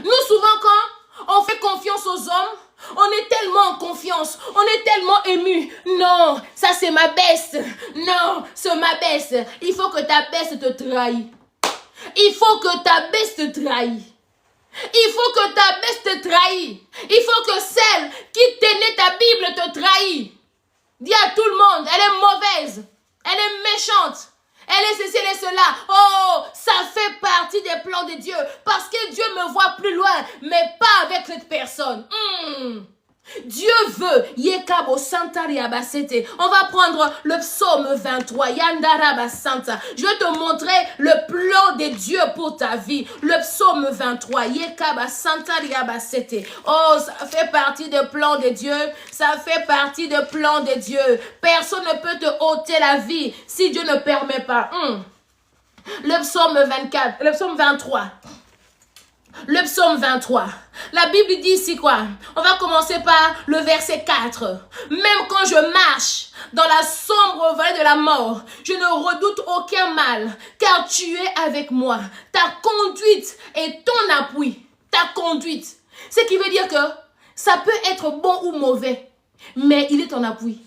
Nous, souvent, quand on fait confiance aux hommes, on est tellement en confiance, on est tellement ému. Non, ça c'est ma best. Non, c'est ma best. Il faut que ta best te trahisse. Il faut que ta best te trahisse. Il faut que ta best te trahisse. Il faut que celle qui tenait ta Bible te trahisse. Dis à tout le monde, elle est mauvaise. Elle est méchante. Elle est ceci, elle est cela. Oh, ça fait partie des plans de Dieu. Parce que Dieu me voit plus loin, mais pas avec cette personne. Dieu veut. Yekabo Santa Riabasete. On va prendre le psaume 23. Yandaraba Santa. Je vais te montrer le plan de Dieu pour ta vie. Le psaume 23. Yekaba Santa Riabasete. Oh, ça fait partie des plans de Dieu. Ça fait partie des plans de Dieu. Personne ne peut te ôter la vie si Dieu ne permet pas. Le psaume 24. Le psaume 23. Le psaume 23. La Bible dit ici quoi? On va commencer par le verset 4. Même quand je marche dans la sombre vallée de la mort, je ne redoute aucun mal, car tu es avec moi. Ta conduite est ton appui. Ta conduite. Ce qui veut dire que ça peut être bon ou mauvais, mais il est ton appui.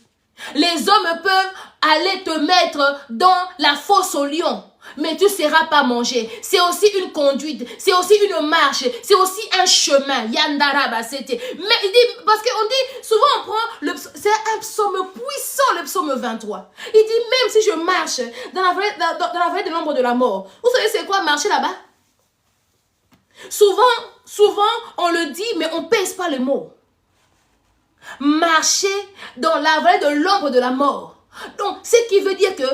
Les hommes peuvent aller te mettre dans la fosse au lion, mais tu ne seras pas mangé. C'est aussi une conduite, c'est aussi une marche, c'est aussi un chemin. Yandaraba, c'était. Mais il dit, parce qu'on dit, souvent on prend, c'est un psaume puissant, le psaume 23. Il dit, même si je marche dans la vallée de l'ombre de la mort, vous savez c'est quoi marcher là-bas? Souvent, on le dit, mais on ne pèse pas les mots. Marcher dans la vallée de l'ombre de la mort. Donc, ce qui veut dire que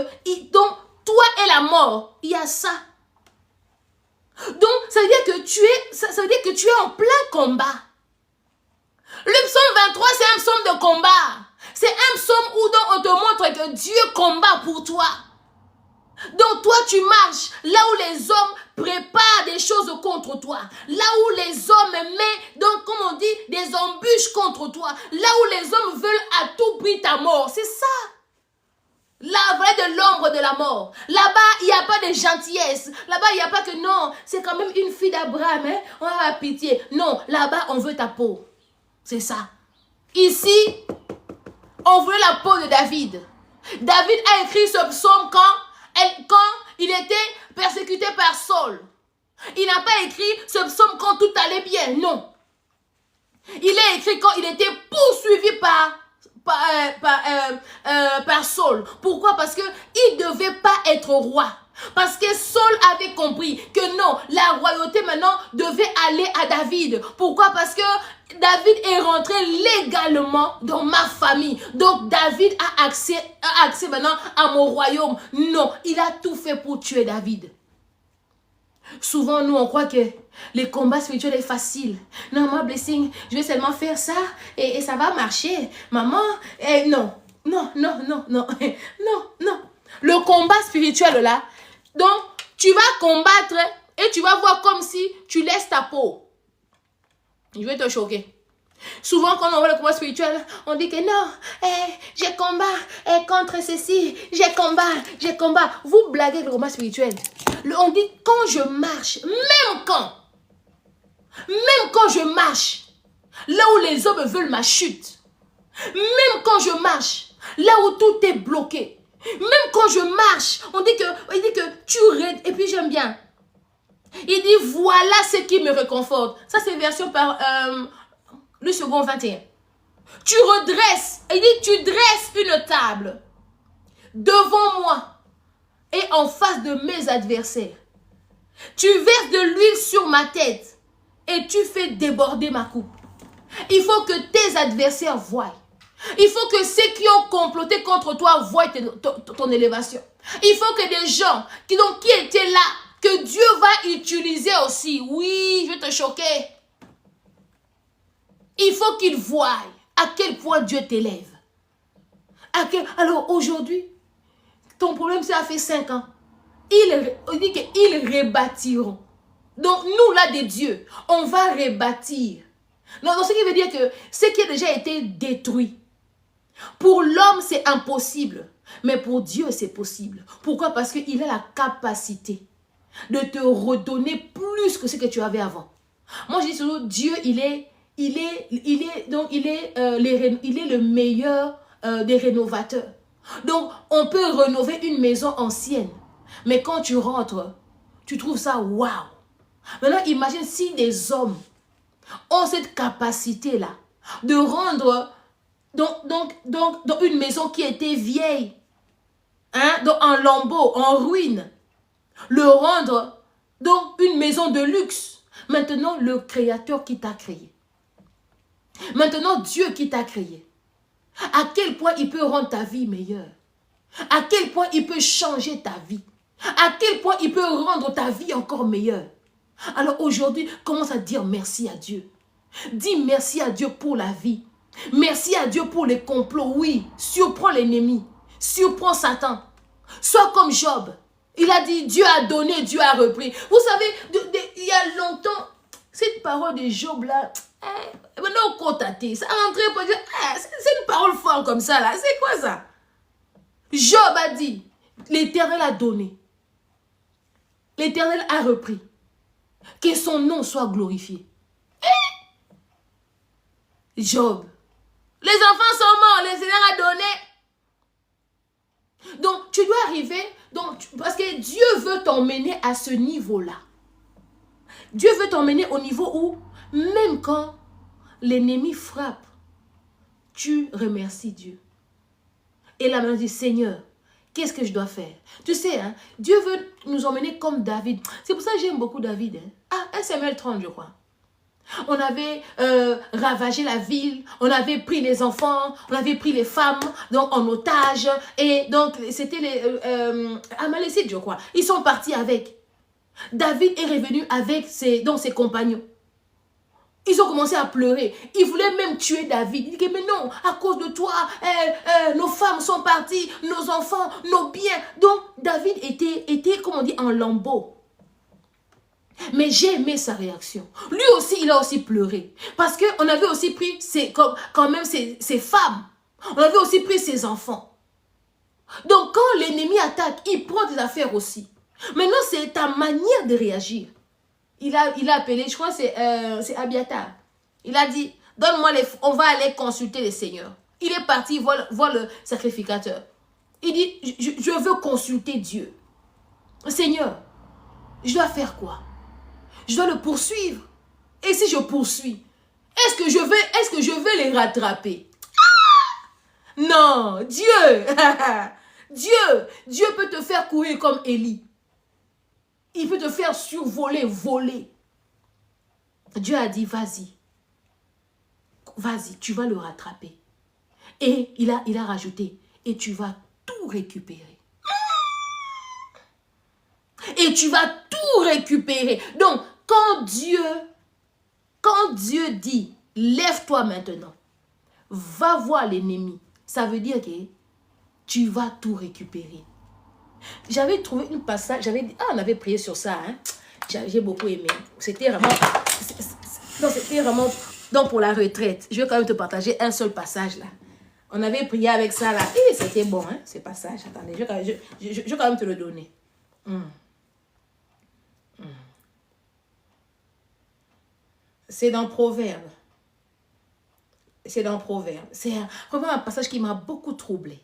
donc, toi et la mort, il y a ça. Donc, ça veut dire que tu es en plein combat. Le psaume 23, c'est un psaume de combat. C'est un psaume où donc on te montre que Dieu combat pour toi. Donc toi tu marches là où les hommes préparent des choses contre toi. Là où les hommes mettent, donc comme on dit, des embûches contre toi. Là où les hommes veulent à tout prix ta mort. C'est ça. La vallée de l'ombre de la mort. Là-bas, il n'y a pas de gentillesse. Là-bas, il n'y a pas que non, c'est quand même une fille d'Abraham. Hein? On va avoir pitié. Non, là-bas, on veut ta peau. C'est ça. Ici, on veut la peau de David. David a écrit ce psaume quand il était persécuté par Saul. Il n'a pas écrit ce psaume quand tout allait bien, non. Il l'a écrit quand il était poursuivi par Saul. Pourquoi? Parce qu'il ne devait pas être roi. Parce que Saul avait compris que non, la royauté maintenant devait aller à David. Pourquoi? Parce que David est rentré légalement dans ma famille. Donc David a accès maintenant à mon royaume. Non, il a tout fait pour tuer David. Souvent, nous, on croit que les combats spirituels est facile. Non, moi, blessing, je vais seulement faire ça et ça va marcher. Maman, non. Le combat spirituel là, donc, Tu vas combattre et tu vas voir comme si tu laisses ta peau. Je vais te choquer. Souvent, quand on voit le combat spirituel, on dit que non, j'ai combat contre ceci, j'ai combat. Vous blaguez avec le combat spirituel. On dit quand je marche, même quand je marche, là où les hommes veulent ma chute, même quand je marche, là où tout est bloqué, même quand je marche, il dit que tu raides, et puis j'aime bien. Il dit voilà ce qui me réconforte. Ça c'est version par le second 21. Tu redresses, il dit tu dresses une table devant moi et en face de mes adversaires. Tu verses de l'huile sur ma tête et tu fais déborder ma coupe. Il faut que tes adversaires voient. Il faut que ceux qui ont comploté contre toi voient ton élévation. Il faut que des gens qui étaient là, que Dieu va utiliser aussi. Oui, je vais te choquer. Il faut qu'ils voient à quel point Dieu t'élève. Alors aujourd'hui, ton problème, ça fait 5 ans. Il dit qu'ils rebâtiront. Donc nous, là, des dieux, on va rebâtir. Donc ce qui veut dire que ce qui a déjà été détruit, pour l'homme, c'est impossible. Mais pour Dieu, c'est possible. Pourquoi? Parce qu'il a la capacité de te redonner plus que ce que tu avais avant. Moi, je dis toujours, Dieu, il est le meilleur des rénovateurs. Donc, on peut rénover une maison ancienne. Mais quand tu rentres, tu trouves ça waouh. Maintenant, imagine si des hommes ont cette capacité-là de rendre donc une maison qui était vieille, donc en lambeaux, en ruine, le rendre donc une maison de luxe. Maintenant, le Créateur qui t'a créé. Maintenant, Dieu qui t'a créé. À quel point il peut rendre ta vie meilleure. À quel point il peut changer ta vie. À quel point il peut rendre ta vie encore meilleure. Alors aujourd'hui, commence à dire merci à Dieu. Dis merci à Dieu pour la vie. Merci à Dieu pour les complots. Oui, surprends l'ennemi. Surprends Satan. Sois comme Job. Il a dit, Dieu a donné, Dieu a repris. Vous savez, il y a longtemps, cette parole de Job là, maintenant on compte, ça rentré pour dire, c'est une parole forte comme ça là, c'est quoi ça? Job a dit, l'Éternel a donné. L'Éternel a repris. Que son nom soit glorifié. Job. Les enfants sont morts, le Seigneur a donné. Donc, tu dois arriver, parce que Dieu veut t'emmener à ce niveau-là. Dieu veut t'emmener au niveau où, même quand l'ennemi frappe, tu remercies Dieu. Et là, maintenant, dit, Seigneur, qu'est-ce que je dois faire? Tu sais, hein, Dieu veut nous emmener comme David. C'est pour ça que j'aime beaucoup David. Hein. 1 Samuel 30, je crois. On avait ravagé la ville, on avait pris les enfants, on avait pris les femmes donc en otage. Et donc, c'était les Amalécites, je crois. Ils sont partis avec. David est revenu avec ses compagnons. Ils ont commencé à pleurer. Ils voulaient même tuer David. Ils disaient, mais non, à cause de toi, nos femmes sont parties, nos enfants, nos biens. Donc, David était comme on dit, en lambeaux. Mais j'ai aimé sa réaction. Lui aussi, il a aussi pleuré. Parce qu'on avait aussi pris ses femmes. On avait aussi pris ses enfants. Donc, quand l'ennemi attaque, il prend des affaires aussi. Maintenant, c'est ta manière de réagir. Il a appelé, je crois que c'est Abiatar. Il a dit, donne-moi on va aller consulter le Seigneur. Il est parti voir le sacrificateur. Il dit, je veux consulter Dieu. Seigneur, je dois faire quoi? Je dois le poursuivre. Et si je poursuis, est-ce que je vais les rattraper? Non, Dieu, Dieu peut te faire courir comme Élie. Il peut te faire survoler, voler. Dieu a dit, vas-y, tu vas le rattraper. Et il a rajouté, et tu vas tout récupérer. Et tu vas tout récupérer. Donc, quand Dieu dit, lève-toi maintenant, va voir l'ennemi, ça veut dire que tu vas tout récupérer. J'avais trouvé une passage, j'avais dit, ah, on avait prié sur ça, hein. J'ai beaucoup aimé. C'était vraiment, non, c'était vraiment, donc pour la retraite, je vais quand même te partager un seul passage là. On avait prié avec ça là, et c'était bon, hein, ce passage. Attendez, je vais quand même te le donner. C'est dans Proverbe. C'est dans Proverbe. C'est vraiment un passage qui m'a beaucoup troublé.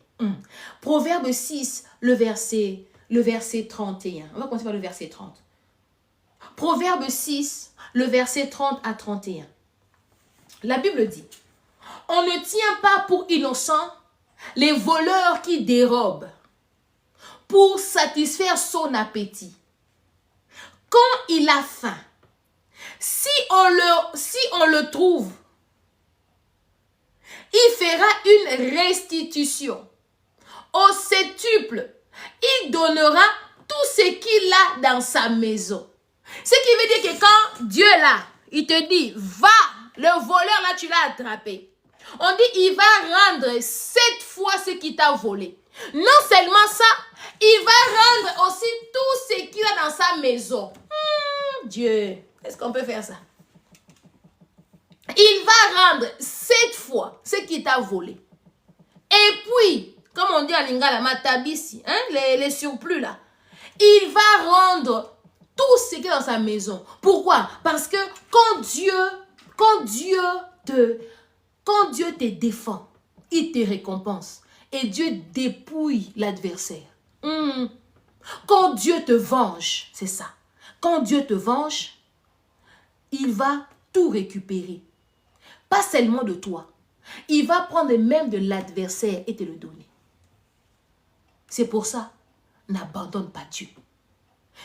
Proverbe 6, le verset 31. On va commencer par le verset 30. Proverbe 6, le verset 30 à 31. La Bible dit, on ne tient pas pour innocents les voleurs qui dérobent pour satisfaire son appétit. Quand il a faim, si on le trouve, il fera une restitution au septuple. Il donnera tout ce qu'il a dans sa maison. Ce qui veut dire que quand Dieu là, il te dit, va, le voleur là, tu l'as attrapé. On dit, il va rendre 7 fois ce qu'il t'a volé. Non seulement ça, il va rendre aussi tout ce qu'il a dans sa maison. Dieu, est-ce qu'on peut faire ça? Il va rendre 7 fois ce qu'il t'a volé. Et puis, comme on dit en lingala, matabisi, hein, les surplus là, il va rendre tout ce qui est dans sa maison. Pourquoi? Parce que quand Dieu te défend, il te récompense. Et Dieu dépouille l'adversaire. Quand Dieu te venge, c'est ça. Quand Dieu te venge, il va tout récupérer. Pas seulement de toi. Il va prendre même de l'adversaire et te le donner. C'est pour ça, n'abandonne pas Dieu.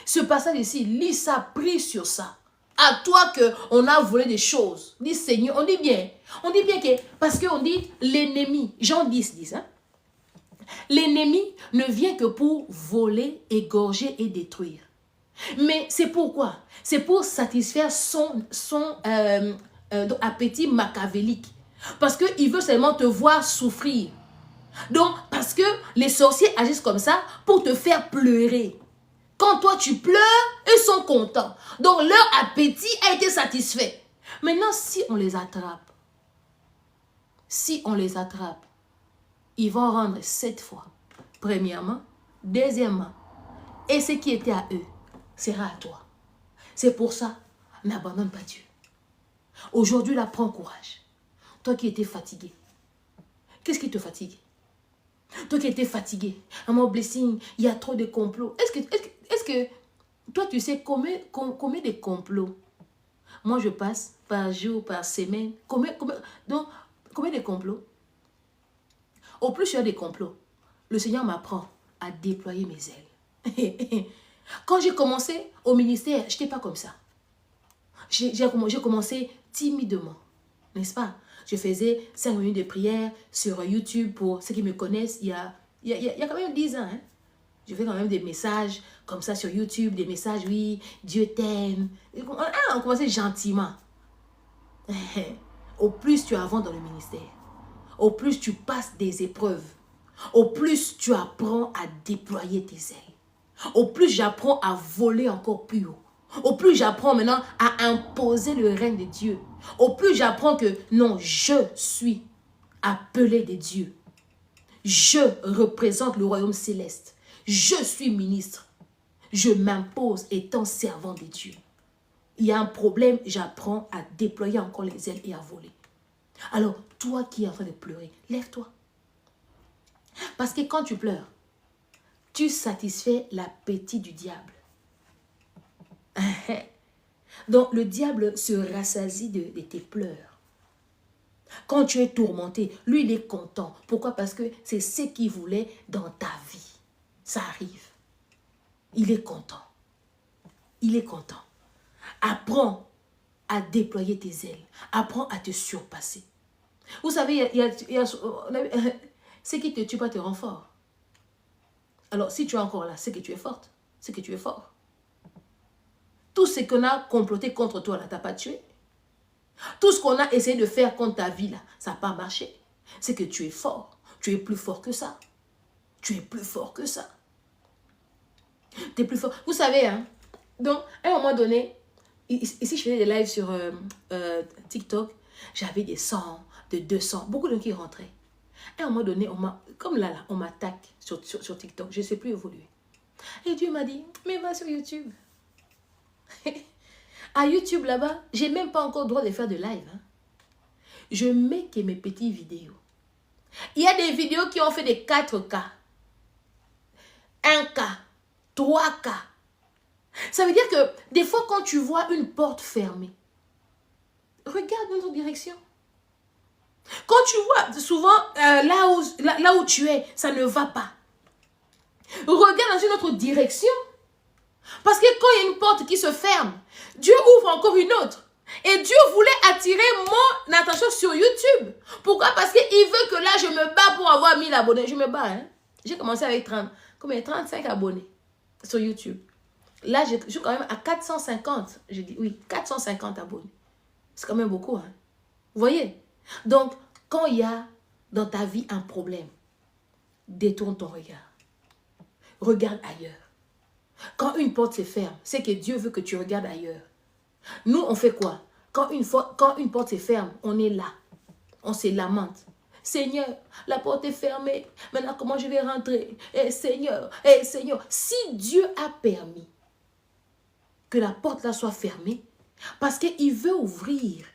Ce passage ici, lis ça, prie sur ça. À toi qu'on a volé des choses. Dis Seigneur, on dit bien que, parce qu'on dit l'ennemi, Jean 10, hein? L'ennemi ne vient que pour voler, égorger et détruire. Mais c'est pourquoi? C'est pour satisfaire son appétit machiavélique. Parce qu'il veut seulement te voir souffrir. Donc, parce que les sorciers agissent comme ça pour te faire pleurer. Quand toi tu pleures, ils sont contents. Donc, leur appétit a été satisfait. Maintenant, si on les attrape, ils vont rendre 7 fois. Premièrement, deuxièmement, et ce qui était à eux sera à toi. C'est pour ça, n'abandonne pas Dieu. Aujourd'hui, là, prends courage. Toi qui étais fatigué. Qu'est-ce qui te fatigue? Toi qui étais fatigué. À mon blessing, il y a trop de complots. Est-ce que toi, tu sais combien de complots? Moi, je passe par jour, par semaine. Combien de complots? Au plus il y a des complots, le Seigneur m'apprend à déployer mes ailes. Quand j'ai commencé au ministère, je n'étais pas comme ça. J'ai commencé timidement, n'est-ce pas? Je faisais 5 minutes de prière sur YouTube pour ceux qui me connaissent. Il y a quand même 10 ans. Hein? Je fais quand même des messages comme ça sur YouTube, des messages, oui, Dieu t'aime. On commençait gentiment. Au plus tu avances dans le ministère, au plus tu passes des épreuves, au plus tu apprends à déployer tes ailes, au plus j'apprends à voler encore plus haut, au plus j'apprends maintenant à imposer le règne de Dieu, au plus j'apprends que non, je suis appelé de Dieu, je représente le royaume céleste, je suis ministre, je m'impose étant servant de Dieu. Il y a un problème, j'apprends à déployer encore les ailes et à voler. Alors, toi qui es en train de pleurer, lève-toi. Parce que quand tu pleures, tu satisfais l'appétit du diable. Donc, le diable se rassasie de tes pleurs. Quand tu es tourmenté, lui, il est content. Pourquoi? Parce que c'est ce qu'il voulait dans ta vie. Ça arrive. Il est content. Il est content. Apprends à déployer tes ailes. Apprends à te surpasser. Vous savez, ce qui te tue pas te rend fort. Alors, si tu es encore là, c'est que tu es forte. C'est que tu es fort. Tout ce qu'on a comploté contre toi, là, t'as pas tué. Tout ce qu'on a essayé de faire contre ta vie, là, ça n'a pas marché. C'est que tu es fort. Tu es plus fort que ça. Tu es plus fort que ça. Tu es plus fort. Vous savez, hein? Donc, à un moment donné, ici, je faisais des lives sur TikTok. J'avais des 100, de 200, beaucoup de gens qui rentraient. À un moment donné, comme là, on m'attaque sur TikTok. Je ne sais plus évoluer. Et Dieu m'a dit, mais va sur YouTube. À YouTube, là-bas, j'ai même pas encore le droit de faire de live. Hein. Je mets que mes petites vidéos. Il y a des vidéos qui ont fait des 4K. 1K. 3K. Ça veut dire que des fois, quand tu vois une porte fermée, regarde dans notre direction. Quand tu vois souvent là où tu es, ça ne va pas. Regarde dans une autre direction. Parce que quand il y a une porte qui se ferme, Dieu ouvre encore une autre. Et Dieu voulait attirer mon attention sur YouTube. Pourquoi? Parce qu'il veut que là, je me bats pour avoir 1000 abonnés. Je me bats, hein. J'ai commencé avec 35 abonnés sur YouTube. Là, je suis quand même à 450. Je dis oui, 450 abonnés. C'est quand même beaucoup, hein. Vous voyez? Donc, quand il y a dans ta vie un problème, détourne ton regard. Regarde ailleurs. Quand une porte se ferme, c'est que Dieu veut que tu regardes ailleurs. Nous, on fait quoi? Quand une porte se ferme, on est là. On se lamente. Seigneur, la porte est fermée. Maintenant, comment je vais rentrer? Seigneur. Si Dieu a permis que la porte là soit fermée, parce qu'il veut ouvrir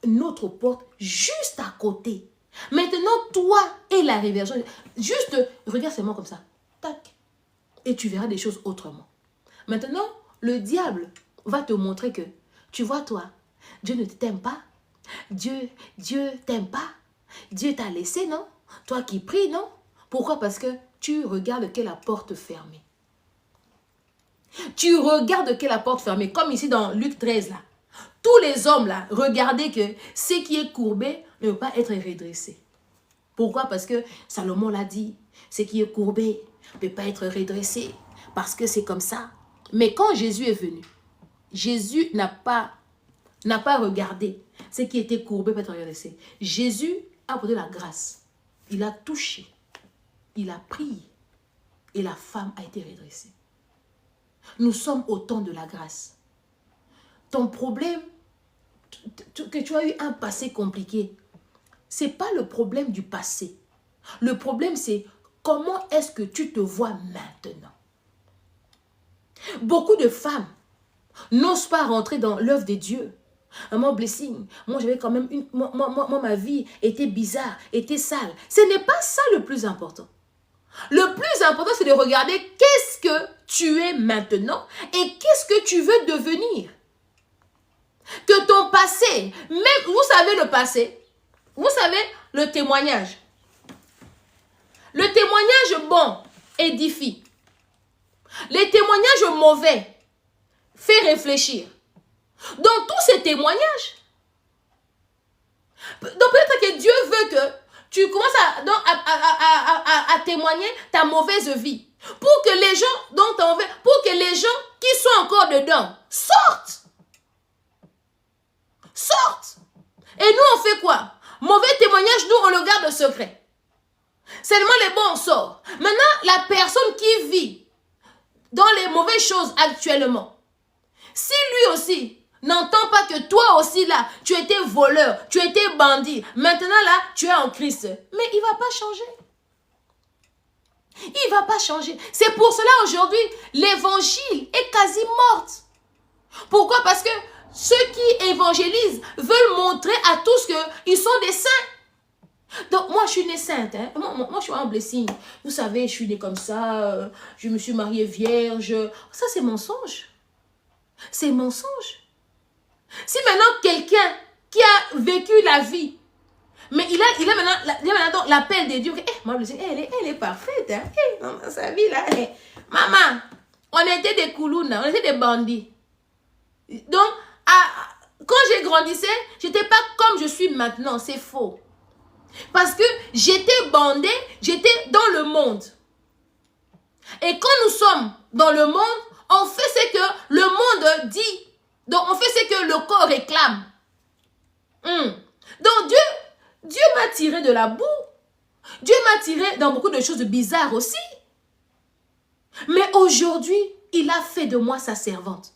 une autre porte juste à côté. Maintenant, toi et la révélation, juste regarde seulement comme ça. Tac. Et tu verras des choses autrement. Maintenant, le diable va te montrer que, tu vois toi, Dieu ne t'aime pas. Dieu t'aime pas. Dieu t'a laissé, non? Toi qui pries, non? Pourquoi? Parce que tu regardes que la porte fermée. Tu regardes que la porte fermée. Comme ici dans Luc 13, là. Tous les hommes, là, regardez que ce qui est courbé ne peut pas être redressé. Pourquoi? Parce que Salomon l'a dit. Ce qui est courbé ne peut pas être redressé. Parce que c'est comme ça. Mais quand Jésus est venu, Jésus n'a pas regardé ce qui était courbé peut être redressé. Jésus a apporté la grâce. Il a touché. Il a prié. Et la femme a été redressée. Nous sommes au temps de la grâce. Ton problème, que tu as eu un passé compliqué, ce n'est pas le problème du passé. Le problème, c'est comment est-ce que tu te vois maintenant. Beaucoup de femmes n'osent pas rentrer dans l'œuvre de Dieu. Mon blessing, moi j'avais quand même ma vie était bizarre, était sale. Ce n'est pas ça le plus important. Le plus important, c'est de regarder qu'est-ce que tu es maintenant et qu'est-ce que tu veux devenir. Que ton passé, même, vous savez le passé, vous savez le témoignage. Le témoignage bon édifie. Les témoignages mauvais fait réfléchir. Dans tous ces témoignages, donc peut-être que Dieu veut que tu commences à témoigner ta mauvaise vie. Pour que les gens, pour que les gens qui sont encore dedans sortent. Sortent. Et nous, on fait quoi? Mauvais témoignage, nous, on le garde secret. Seulement les bons, on sort. Maintenant, la personne qui vit dans les mauvaises choses actuellement, si lui aussi n'entend pas que toi aussi là, tu étais voleur, tu étais bandit, maintenant là, tu es en Christ, mais il ne va pas changer. Il ne va pas changer. C'est pour cela aujourd'hui, l'évangile est quasi morte. Pourquoi? Parce que ceux qui évangélisent veulent montrer à tous qu'ils sont des saints. Donc, moi, je suis née sainte. Hein? Moi, je suis un blessing. Vous savez, je suis née comme ça. Je me suis mariée vierge. Ça, c'est mensonge. C'est mensonge. Si maintenant, quelqu'un qui a vécu la vie, mais il a maintenant l'appel de Dieu. Moi, elle est parfaite. Hein? Dans sa vie, là. Maman, on était des koulounas, on était des bandits. Donc, quand j'ai grandissé, je n'étais pas comme je suis maintenant. C'est faux. Parce que j'étais bandée, j'étais dans le monde. Et quand nous sommes dans le monde, on fait ce que le monde dit. Donc, on fait ce que le corps réclame. Donc, Dieu m'a tiré de la boue. Dieu m'a tiré dans beaucoup de choses bizarres aussi. Mais aujourd'hui, il a fait de moi sa servante.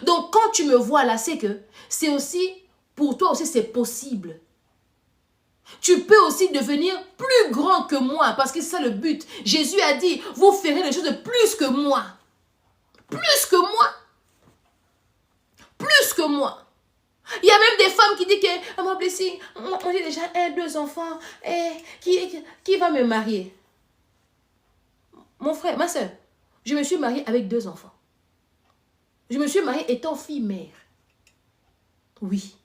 Donc, quand tu me vois là, c'est que c'est aussi, pour toi aussi, c'est possible. Tu peux aussi devenir plus grand que moi, parce que c'est ça le but. Jésus a dit, vous ferez des choses de plus que moi. Plus que moi. Plus que moi. Il y a même des femmes qui disent que, moi, j'ai déjà 1, 2 enfants, et qui va me marier? Mon frère, ma soeur, je me suis mariée avec 2 enfants. Je me suis mariée étant fille-mère. Oui.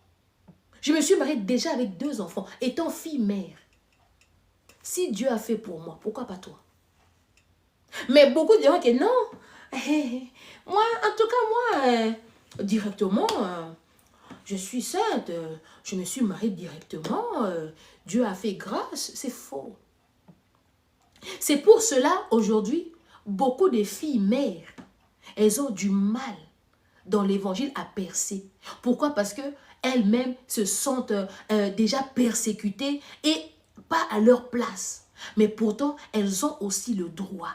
Je me suis mariée déjà avec 2 enfants, étant fille-mère. Si Dieu a fait pour moi, pourquoi pas toi? Mais beaucoup diront que non. Moi, en tout cas, moi, directement, je suis sainte. Je me suis mariée directement. Dieu a fait grâce. C'est faux. C'est pour cela, aujourd'hui, beaucoup de filles-mères, elles ont du mal dans l'évangile à percer. Pourquoi? Parce qu'elles-mêmes se sentent déjà persécutées et pas à leur place. Mais pourtant, elles ont aussi le droit.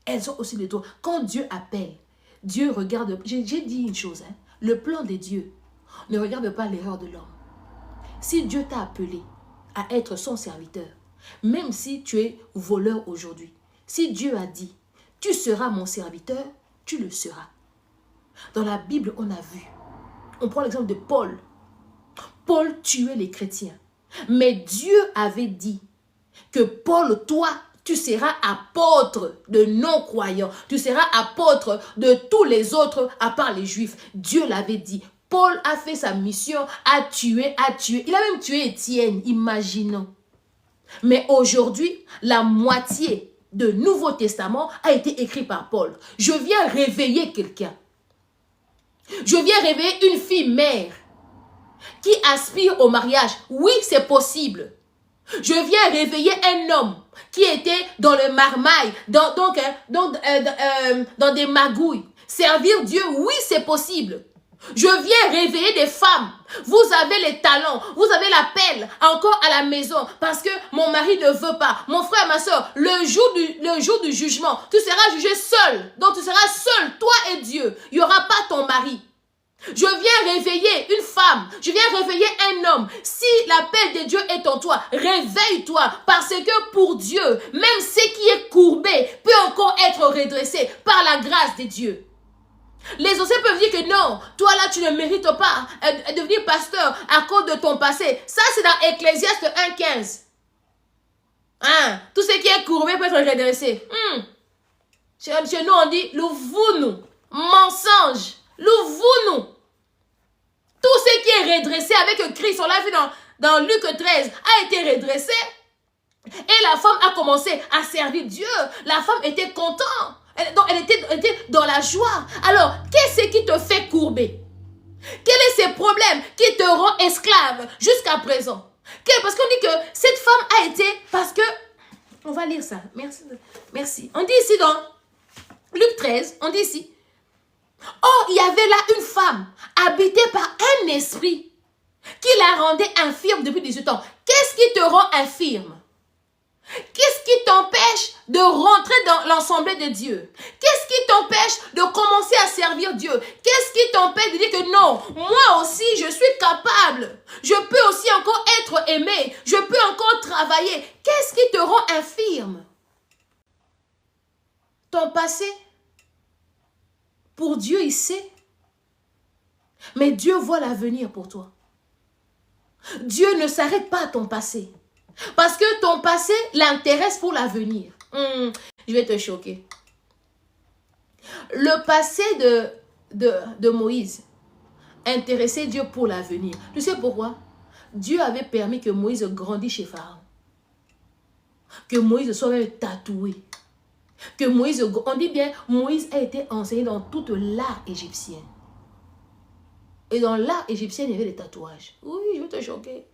Elles ont aussi le droit. Quand Dieu appelle, Dieu regarde... J'ai dit une chose, hein, le plan de Dieu ne regarde pas l'erreur de l'homme. Si Dieu t'a appelé à être son serviteur, même si tu es voleur aujourd'hui, si Dieu a dit, tu seras mon serviteur, tu le seras. Dans la Bible, on a vu, on prend l'exemple de Paul. Paul tuait les chrétiens. Mais Dieu avait dit que Paul, toi, tu seras apôtre de non-croyants. Tu seras apôtre de tous les autres à part les juifs. Dieu l'avait dit. Paul a fait sa mission, a tué. Il a même tué Étienne, imaginons. Mais aujourd'hui, la moitié du Nouveau Testament a été écrit par Paul. Je viens réveiller quelqu'un. Je viens réveiller une fille mère qui aspire au mariage. Oui, c'est possible. Je viens réveiller un homme qui était dans le marmaille, dans des magouilles. Servir Dieu, oui, c'est possible. Je viens réveiller des femmes. Vous avez les talents, vous avez l'appel encore à la maison parce que mon mari ne veut pas. Mon frère, ma soeur, le jour du jugement, tu seras jugé seul. Donc tu seras seul, toi et Dieu. Il n'y aura pas ton mari. Je viens réveiller une femme, je viens réveiller un homme. Si l'appel de Dieu est en toi, réveille-toi parce que pour Dieu, même ce qui est courbé peut encore être redressé par la grâce de Dieu. Les anciens peuvent dire que non, toi là tu ne mérites pas de devenir pasteur à cause de ton passé. Ça c'est dans Ecclésiaste 1,15. Hein? Tout ce qui est courbé peut être redressé. Chez nous on dit louvou-nous, mensonge, louvou-nous. Tout ce qui est redressé avec Christ, on l'a vu dans Luc 13, a été redressé. Et la femme a commencé à servir Dieu. La femme était contente. Elle était dans la joie. Alors, qu'est-ce qui te fait courber? Quels sont ces problèmes qui te rendent esclave jusqu'à présent? Parce qu'on dit que cette femme a été... Parce que... On va lire ça. Merci. On dit ici dans Luc 13, on dit ici. Oh, il y avait là une femme habitée par un esprit qui la rendait infirme depuis 18 ans. Qu'est-ce qui te rend infirme? Qu'est-ce qui t'empêche de rentrer dans l'assemblée de Dieu? Qu'est-ce qui t'empêche de commencer à servir Dieu? Qu'est-ce qui t'empêche de dire que non, moi aussi je suis capable. Je peux aussi encore être aimé. Je peux encore travailler. Qu'est-ce qui te rend infirme? Ton passé? Pour Dieu, il sait. Mais Dieu voit l'avenir pour toi. Dieu ne s'arrête pas à ton passé. Parce que ton passé l'intéresse pour l'avenir. Je vais te choquer. Le passé de Moïse intéressait Dieu pour l'avenir. Tu sais pourquoi? Dieu avait permis que Moïse grandisse chez Pharaon. Que Moïse soit même tatoué. Que Moïse, on dit bien, Moïse a été enseigné dans toute l'art égyptien. Et dans l'art égyptien, il y avait des tatouages. Oui, je vais te choquer.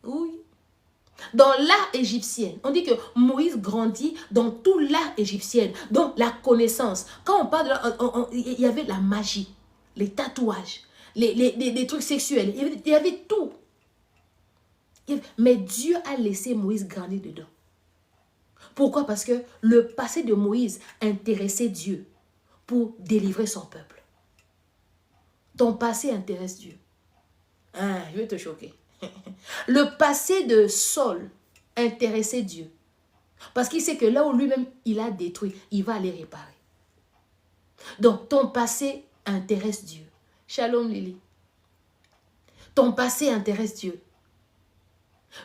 Oui. Dans l'art égyptien, on dit que Moïse grandit dans tout l'art égyptien, donc la connaissance. Quand on parle de il y avait la magie, les tatouages, les trucs sexuels, il y avait tout. Mais Dieu a laissé Moïse grandir dedans. Pourquoi? Parce que le passé de Moïse intéressait Dieu pour délivrer son peuple. Ton passé intéresse Dieu. Ah, je vais te choquer. Le passé de Saul intéressait Dieu. Parce qu'il sait que là où lui-même il a détruit, il va aller réparer. Donc, ton passé intéresse Dieu. Shalom Lily. Ton passé intéresse Dieu.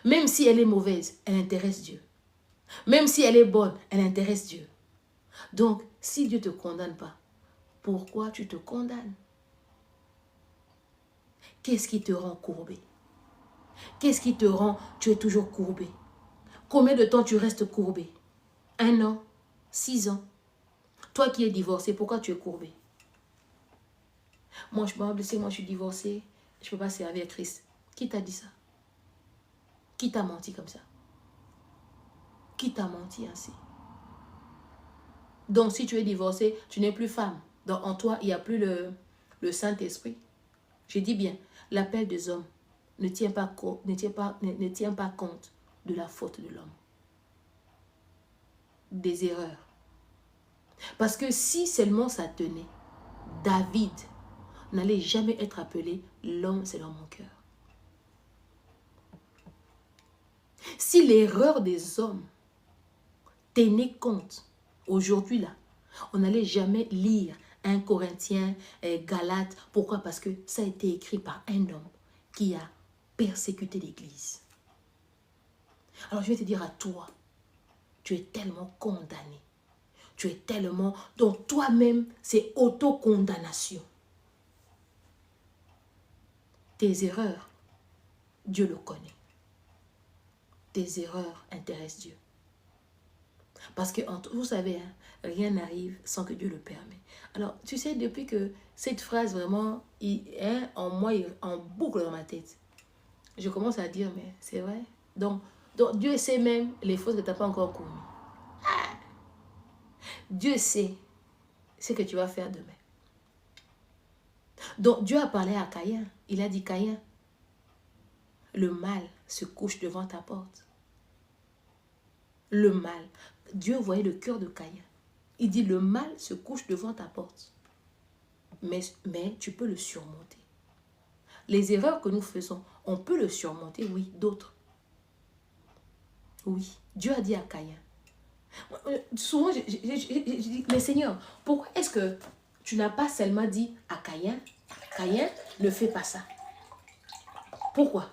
Même si elle est mauvaise, elle intéresse Dieu. Même si elle est bonne, elle intéresse Dieu. Donc, si Dieu ne te condamne pas, pourquoi tu te condamnes? Qu'est-ce qui te rend courbé? Qu'est-ce qui te rend, tu es toujours courbé? Combien de temps tu restes courbé? 1 an? 6 ans? Toi qui es divorcé, pourquoi tu es courbé? Moi, je suis blessée, moi je suis divorcée, je ne peux pas servir Christ. Qui t'a dit ça? Qui t'a menti comme ça? Qui t'a menti ainsi? Donc, si tu es divorcé, tu n'es plus femme. Donc, en toi, il n'y a plus le Saint-Esprit. Je dis bien, l'appel des hommes ne tient pas compte de la faute de l'homme. Des erreurs. Parce que si seulement ça tenait, David n'allait jamais être appelé l'homme selon mon cœur. Si l'erreur des hommes tenait compte, aujourd'hui là, on n'allait jamais lire 1 Corinthiens, Galates. Pourquoi? Parce que ça a été écrit par un homme qui a persécuté l'Église. Alors je vais te dire à toi, tu es tellement condamné. Tu es tellement... Donc toi-même, c'est autocondamnation. Tes erreurs, Dieu le connaît. Tes erreurs intéressent Dieu. Parce que, vous savez, hein, rien n'arrive sans que Dieu le permet. Alors, tu sais, depuis que cette phrase vraiment, en moi, en boucle dans ma tête, je commence à dire, mais c'est vrai. Donc Dieu sait même les fautes que tu n'as pas encore commises. Dieu sait ce que tu vas faire demain. Donc, Dieu a parlé à Caïn. Il a dit, Caïn, le mal se couche devant ta porte. Le mal. Dieu voyait le cœur de Caïn. Il dit, le mal se couche devant ta porte. Mais tu peux le surmonter. Les erreurs que nous faisons, on peut le surmonter, oui, d'autres. Oui, Dieu a dit à Caïn. Souvent, je dis, mais Seigneur, pourquoi est-ce que tu n'as pas seulement dit à Caïn, Caïn, ne fais pas ça? Pourquoi?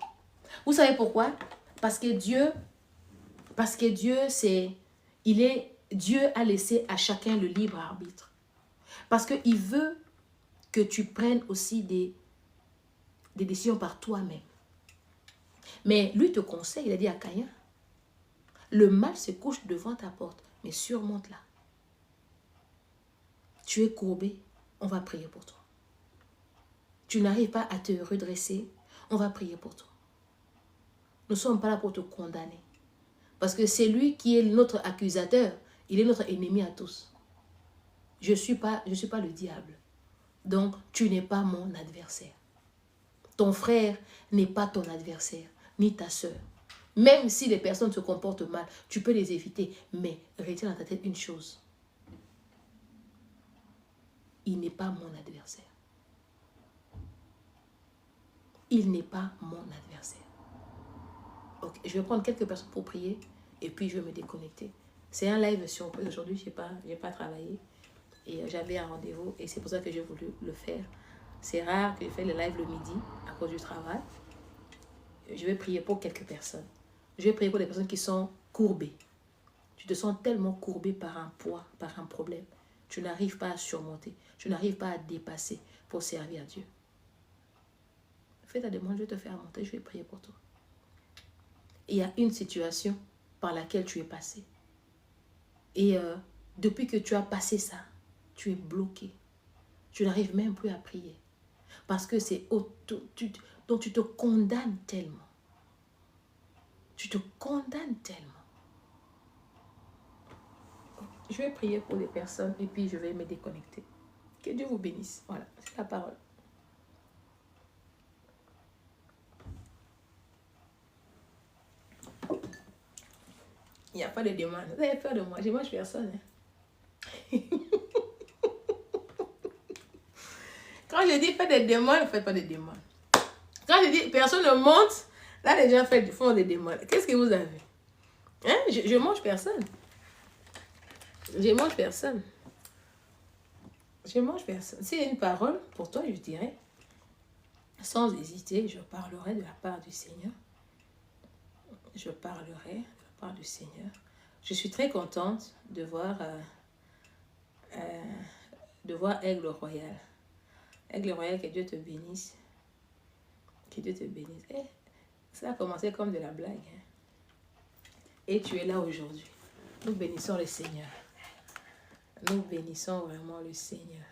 Vous savez pourquoi? Parce que Dieu, Dieu a laissé à chacun le libre arbitre. Parce qu'il veut que tu prennes aussi des décisions par toi-même. Mais lui te conseille, il a dit à Caïn, le mal se couche devant ta porte, mais surmonte-la. Tu es courbé, on va prier pour toi. Tu n'arrives pas à te redresser, on va prier pour toi. Nous ne sommes pas là pour te condamner. Parce que c'est lui qui est notre accusateur, il est notre ennemi à tous. Je ne suis pas le diable. Donc, tu n'es pas mon adversaire. Ton frère n'est pas ton adversaire, ni ta soeur. Même si les personnes se comportent mal, tu peux les éviter. Mais retiens dans ta tête une chose. Il n'est pas mon adversaire. Il n'est pas mon adversaire. Okay, je vais prendre quelques personnes pour prier et puis je vais me déconnecter. C'est un live surprise aujourd'hui, je n'ai pas travaillé et j'avais un rendez-vous et c'est pour ça que j'ai voulu le faire. C'est rare que je fais le live le midi à cause du travail. Je vais prier pour quelques personnes. Je vais prier pour les personnes qui sont courbées. Tu te sens tellement courbé par un poids, par un problème. Tu n'arrives pas à surmonter. Tu n'arrives pas à dépasser pour servir Dieu. Fais ta demande, je vais te faire monter, je vais prier pour toi. Il y a une situation par laquelle tu es passé. Et depuis que tu as passé ça, tu es bloqué. Tu n'arrives même plus à prier. Parce que c'est donc tu te condamnes tellement. Tu te condamnes tellement. Je vais prier pour les personnes et puis je vais me déconnecter. Que Dieu vous bénisse. Voilà, c'est la parole. Il n'y a pas de démon. Vous avez peur de moi. Je ne mange personne. Hein. Quand je dis faites des démons, ne faites pas des démons. Quand je dis personne ne monte, là les gens font des démons. Qu'est-ce que vous avez? Hein? Je mange personne. Je mange personne. Je mange personne. S'il y a une parole pour toi, je dirais, sans hésiter, je parlerai de la part du Seigneur. Je parlerai de la part du Seigneur. Je suis très contente de voir Aigle Royal. Aigle Royal, que Dieu te bénisse. Que Dieu te bénisse. Ça a commencé comme de la blague. Hein? Et tu es là aujourd'hui. Nous bénissons le Seigneur. Nous bénissons vraiment le Seigneur.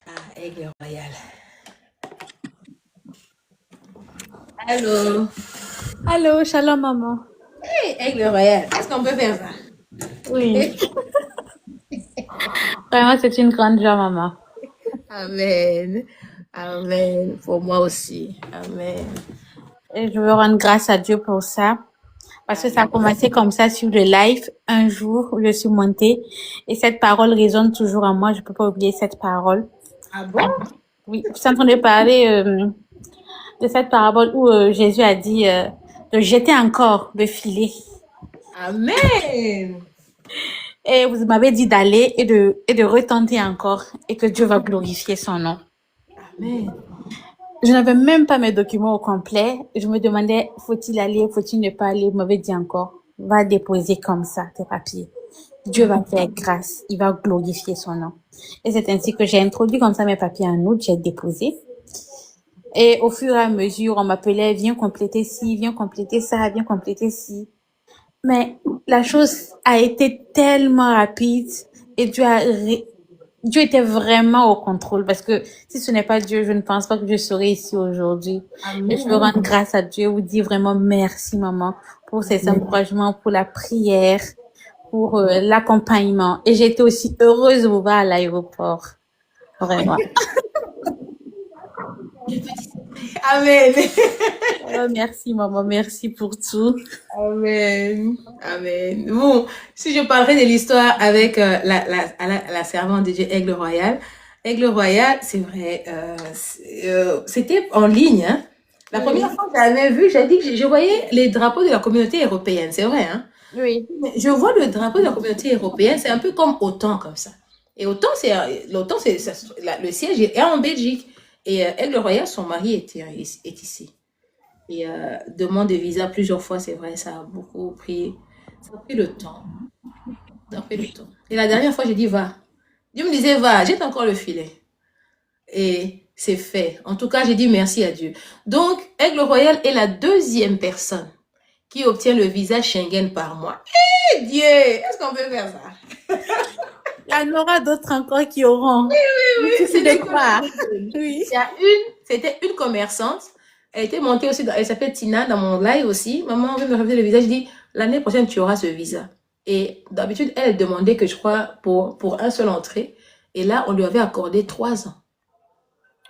Ah, Aigle Royal. Allô. Allô, shalom maman. Hey, Aigle Royal, est-ce qu'on peut faire ça? Oui. Vraiment, c'est une grande joie, maman. Amen. Amen. Pour moi aussi. Amen. Et je veux rendre grâce à Dieu pour ça. Parce que ça a commencé comme ça sur le live. Un jour, je suis montée et cette parole résonne toujours en moi. Je peux pas oublier cette parole. Ah bon? Oui, je suis en train de parler de cette parabole où Jésus a dit de jeter encore le filet. Amen. Et vous m'avez dit d'aller et de retenter encore et que Dieu va glorifier son nom. Amen. Je n'avais même pas mes documents au complet. Je me demandais, faut-il aller, faut-il ne pas aller? Vous m'avez dit encore, va déposer comme ça tes papiers. Dieu va faire grâce. Il va glorifier son nom. Et c'est ainsi que j'ai introduit comme ça mes papiers en août. J'ai déposé. Et au fur et à mesure, on m'appelait, viens compléter ci, viens compléter ça, viens compléter ci. Mais la chose a été tellement rapide et Dieu était vraiment au contrôle parce que si ce n'est pas Dieu, je ne pense pas que je serais ici aujourd'hui. Et je veux rendre grâce à Dieu, vous dire vraiment merci maman pour ces encouragements, pour la prière, pour l'accompagnement. Et j'ai été aussi heureuse de vous voir à l'aéroport. Vraiment. Amen. Oh, merci maman, merci pour tout. Amen. Amen. Bon, si je parlerai de l'histoire avec la servante de Dieu, Aigle Royal. Aigle Royal, c'est vrai, c'était en ligne. Hein. La première fois que j'avais vu, j'ai dit que je voyais les drapeaux de la communauté européenne, c'est vrai. Hein. Oui. Je vois le drapeau de la communauté européenne, c'est un peu comme OTAN comme ça. Et OTAN, le siège est en Belgique. Et Aigle Royal, son mari est ici. Et demande de visa plusieurs fois, c'est vrai, ça a beaucoup pris. Ça a pris le temps. Ça a pris le temps. Et la dernière fois, j'ai dit, va. Dieu me disait, va, jette encore le filet. Et c'est fait. En tout cas, j'ai dit merci à Dieu. Donc, Aigle Royal est la deuxième personne qui obtient le visa Schengen par mois. Eh Dieu, est-ce qu'on peut faire ça? Il y en aura d'autres encore qui auront. Oui, c'est de croire. Oui. C'était une commerçante. Elle était montée aussi, elle s'appelle Tina dans mon live aussi. Maman veut me refaire le visa. Je dis, l'année prochaine, tu auras ce visa. Et d'habitude, elle demandait que je crois pour un seul entrée. Et là, on lui avait accordé 3 ans.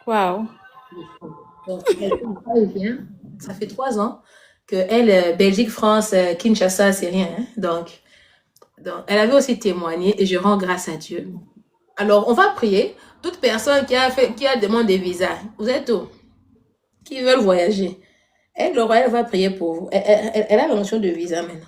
Wow. Donc, ça fait 3 ans que elle, Belgique, France, Kinshasa, c'est rien. Hein? Donc, elle avait aussi témoigné et je rends grâce à Dieu. Alors, on va prier. Toute personne qui a demandé des visas, vous êtes où? Qui veulent voyager. Aigle Royal va prier pour vous. Elle a la notion de visa maintenant.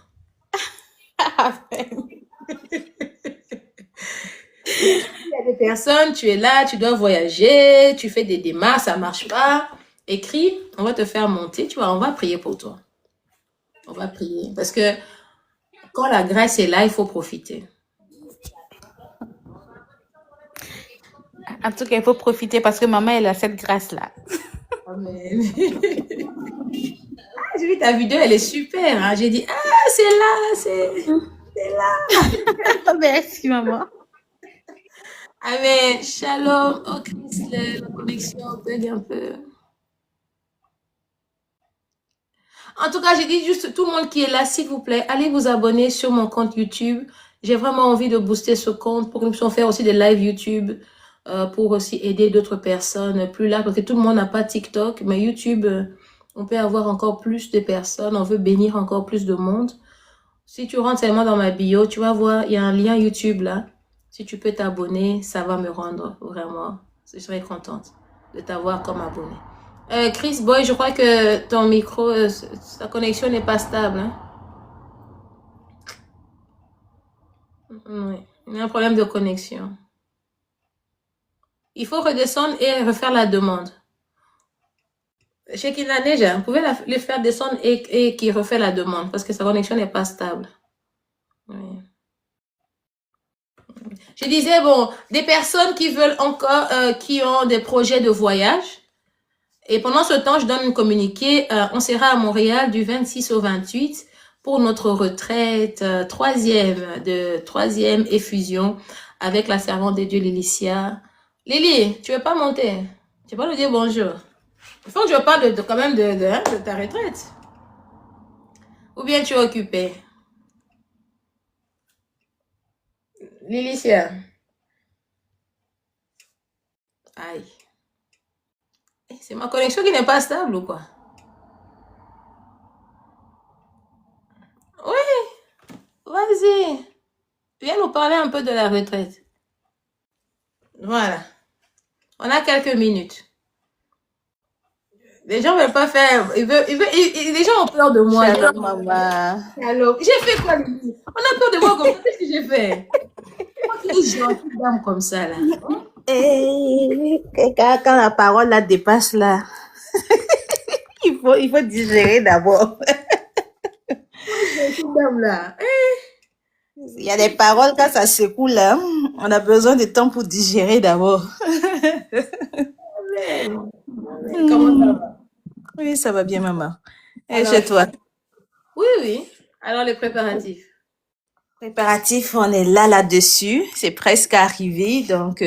Il y a des personnes, tu es là, tu dois voyager, tu fais des démarches, ça ne marche pas. Écris, on va te faire monter, tu vois, on va prier pour toi. On va prier. Parce que quand la grâce est là, il faut profiter. En tout cas, il faut profiter parce que maman, elle a cette grâce-là. Amen. J'ai vu ta vidéo, elle est super. Hein. J'ai dit, c'est là, c'est là. Merci, maman. Amen. Shalom. Oh, Christ, la connexion bug un peu. En tout cas, j'ai dit juste tout le monde qui est là, s'il vous plaît, allez vous abonner sur mon compte YouTube. J'ai vraiment envie de booster ce compte pour que nous puissions faire aussi des lives YouTube, pour aussi aider d'autres personnes plus là, parce que tout le monde n'a pas TikTok, mais YouTube, on peut avoir encore plus de personnes, on veut bénir encore plus de monde. Si tu rentres seulement dans ma bio, tu vas voir, il y a un lien YouTube là. Si tu peux t'abonner, ça va me rendre vraiment. Je serais contente de t'avoir comme abonné. Chris Boy, je crois que ton micro, sa connexion n'est pas stable. Hein? Oui, il y a un problème de connexion. Il faut redescendre et refaire la demande. Chez qui la neige, vous pouvez le faire descendre et qui refait la demande parce que sa connexion n'est pas stable. Oui. Je disais, bon, des personnes qui veulent encore, qui ont des projets de voyage. Et pendant ce temps, je donne un communiqué. On sera à Montréal du 26 au 28 pour notre retraite, troisième effusion avec la servante de Dieu, Lilicia. Lily, tu veux pas monter? Tu vas nous dire bonjour. Il faut que je parle quand même de ta retraite. Ou bien tu es occupée? Lilicia. Aïe. C'est ma connexion qui n'est pas stable ou quoi? Oui, vas-y. Viens nous parler un peu de la retraite. Voilà. On a quelques minutes. Les gens ne veulent pas faire. Les gens ont peur de moi. Shalom, maman. Shalom. J'ai fait quoi, Lily? On a peur de moi comme ça. Qu'est-ce que j'ai fait? Moi qui est gentille dame comme ça, là. Et quand la parole là dépasse là, il faut digérer d'abord. Gentille dame, là. Il y a des paroles quand ça secoue là, on a besoin de temps pour digérer d'abord. Comment ça va? Oui, ça va bien, maman. Et Alors, chez toi? oui, oui. Alors, les préparatifs. Préparatif, on est là-dessus. C'est presque arrivé. Donc,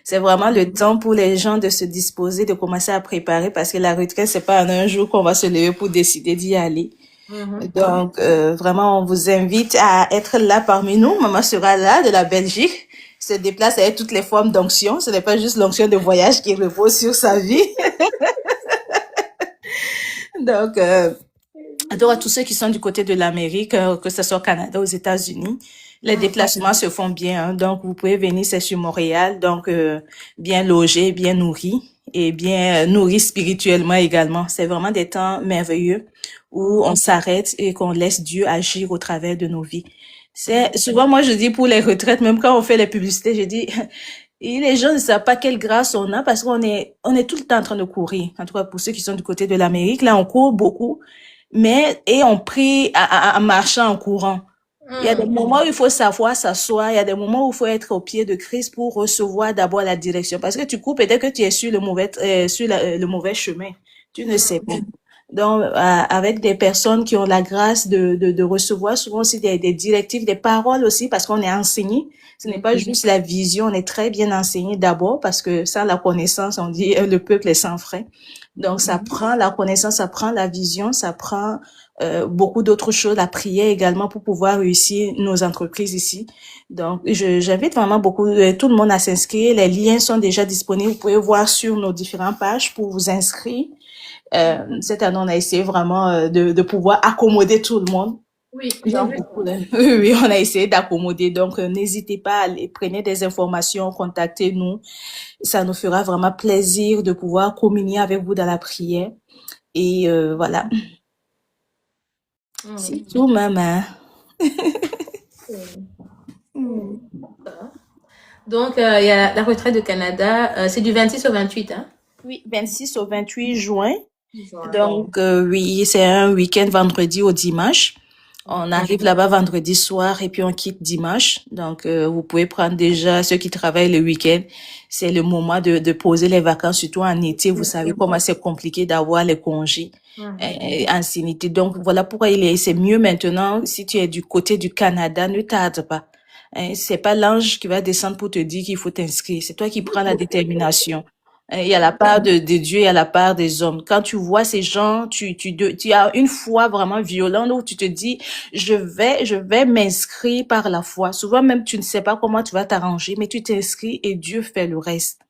c'est vraiment le temps pour les gens de se disposer, de commencer à préparer parce que la retraite, c'est pas en un jour qu'on va se lever pour décider d'y aller. Donc, vraiment, on vous invite à être là parmi nous. Maman sera là de la Belgique, se déplace avec toutes les formes d'onction. Ce n'est pas juste l'onction de voyage qui repose sur sa vie. Donc, à tous ceux qui sont du côté de l'Amérique, que ce soit au Canada, aux États-Unis, les déplacements se font bien. Hein. Donc, vous pouvez venir, c'est sur Montréal. Donc, bien logé, bien nourri et bien nourri spirituellement également. C'est vraiment des temps merveilleux où on s'arrête et qu'on laisse Dieu agir au travers de nos vies. C'est souvent, moi, je dis pour les retraites, même quand on fait les publicités, je dis, et les gens ne savent pas quelle grâce on a parce on est tout le temps en train de courir. En tout cas, pour ceux qui sont du côté de l'Amérique, là, on court beaucoup, et on prie en marchant, en courant. Il y a des moments où il faut savoir s'asseoir, il y a des moments où il faut être au pied de Christ pour recevoir d'abord la direction. Parce que tu cours, peut-être que tu es sur le mauvais chemin. Tu ne sais pas. Donc, avec des personnes qui ont la grâce de recevoir souvent aussi des directives, des paroles aussi, parce qu'on est enseigné. Ce n'est pas juste la vision, on est très bien enseigné d'abord, parce que sans la connaissance, on dit le peuple est sans frein. Donc, ça prend la connaissance, ça prend la vision, ça prend beaucoup d'autres choses, la prière également pour pouvoir réussir nos entreprises ici. Donc, j'invite vraiment beaucoup, tout le monde à s'inscrire. Les liens sont déjà disponibles. Vous pouvez voir sur nos différentes pages pour vous inscrire. Cette année, on a essayé vraiment de pouvoir accommoder tout le monde. Oui, oui, on a essayé d'accommoder. Donc, n'hésitez pas à aller, prenez des informations, contactez-nous. Ça nous fera vraiment plaisir de pouvoir communier avec vous dans la prière. Et voilà. C'est tout, maman. Donc, il y a la retraite de Canada. C'est du 26 au 28, hein? Oui, 26 au 28 juin. Donc, oui, c'est un week-end vendredi au dimanche. On arrive là-bas vendredi soir et puis on quitte dimanche. Donc, vous pouvez prendre déjà ceux qui travaillent le week-end. C'est le moment de poser les vacances, surtout en été. Vous savez comment c'est compliqué d'avoir les congés ancienneté. Donc, voilà pourquoi c'est mieux maintenant. Si tu es du côté du Canada, ne tarde pas. C'est pas l'ange qui va descendre pour te dire qu'il faut t'inscrire. C'est toi qui prends la détermination. Il y a la part de Dieu, il y a la part des hommes. Quand tu vois ces gens, tu as une foi vraiment violente où tu te dis, je vais m'inscrire par la foi. Souvent même, tu ne sais pas comment tu vas t'arranger, mais tu t'inscris et Dieu fait le reste.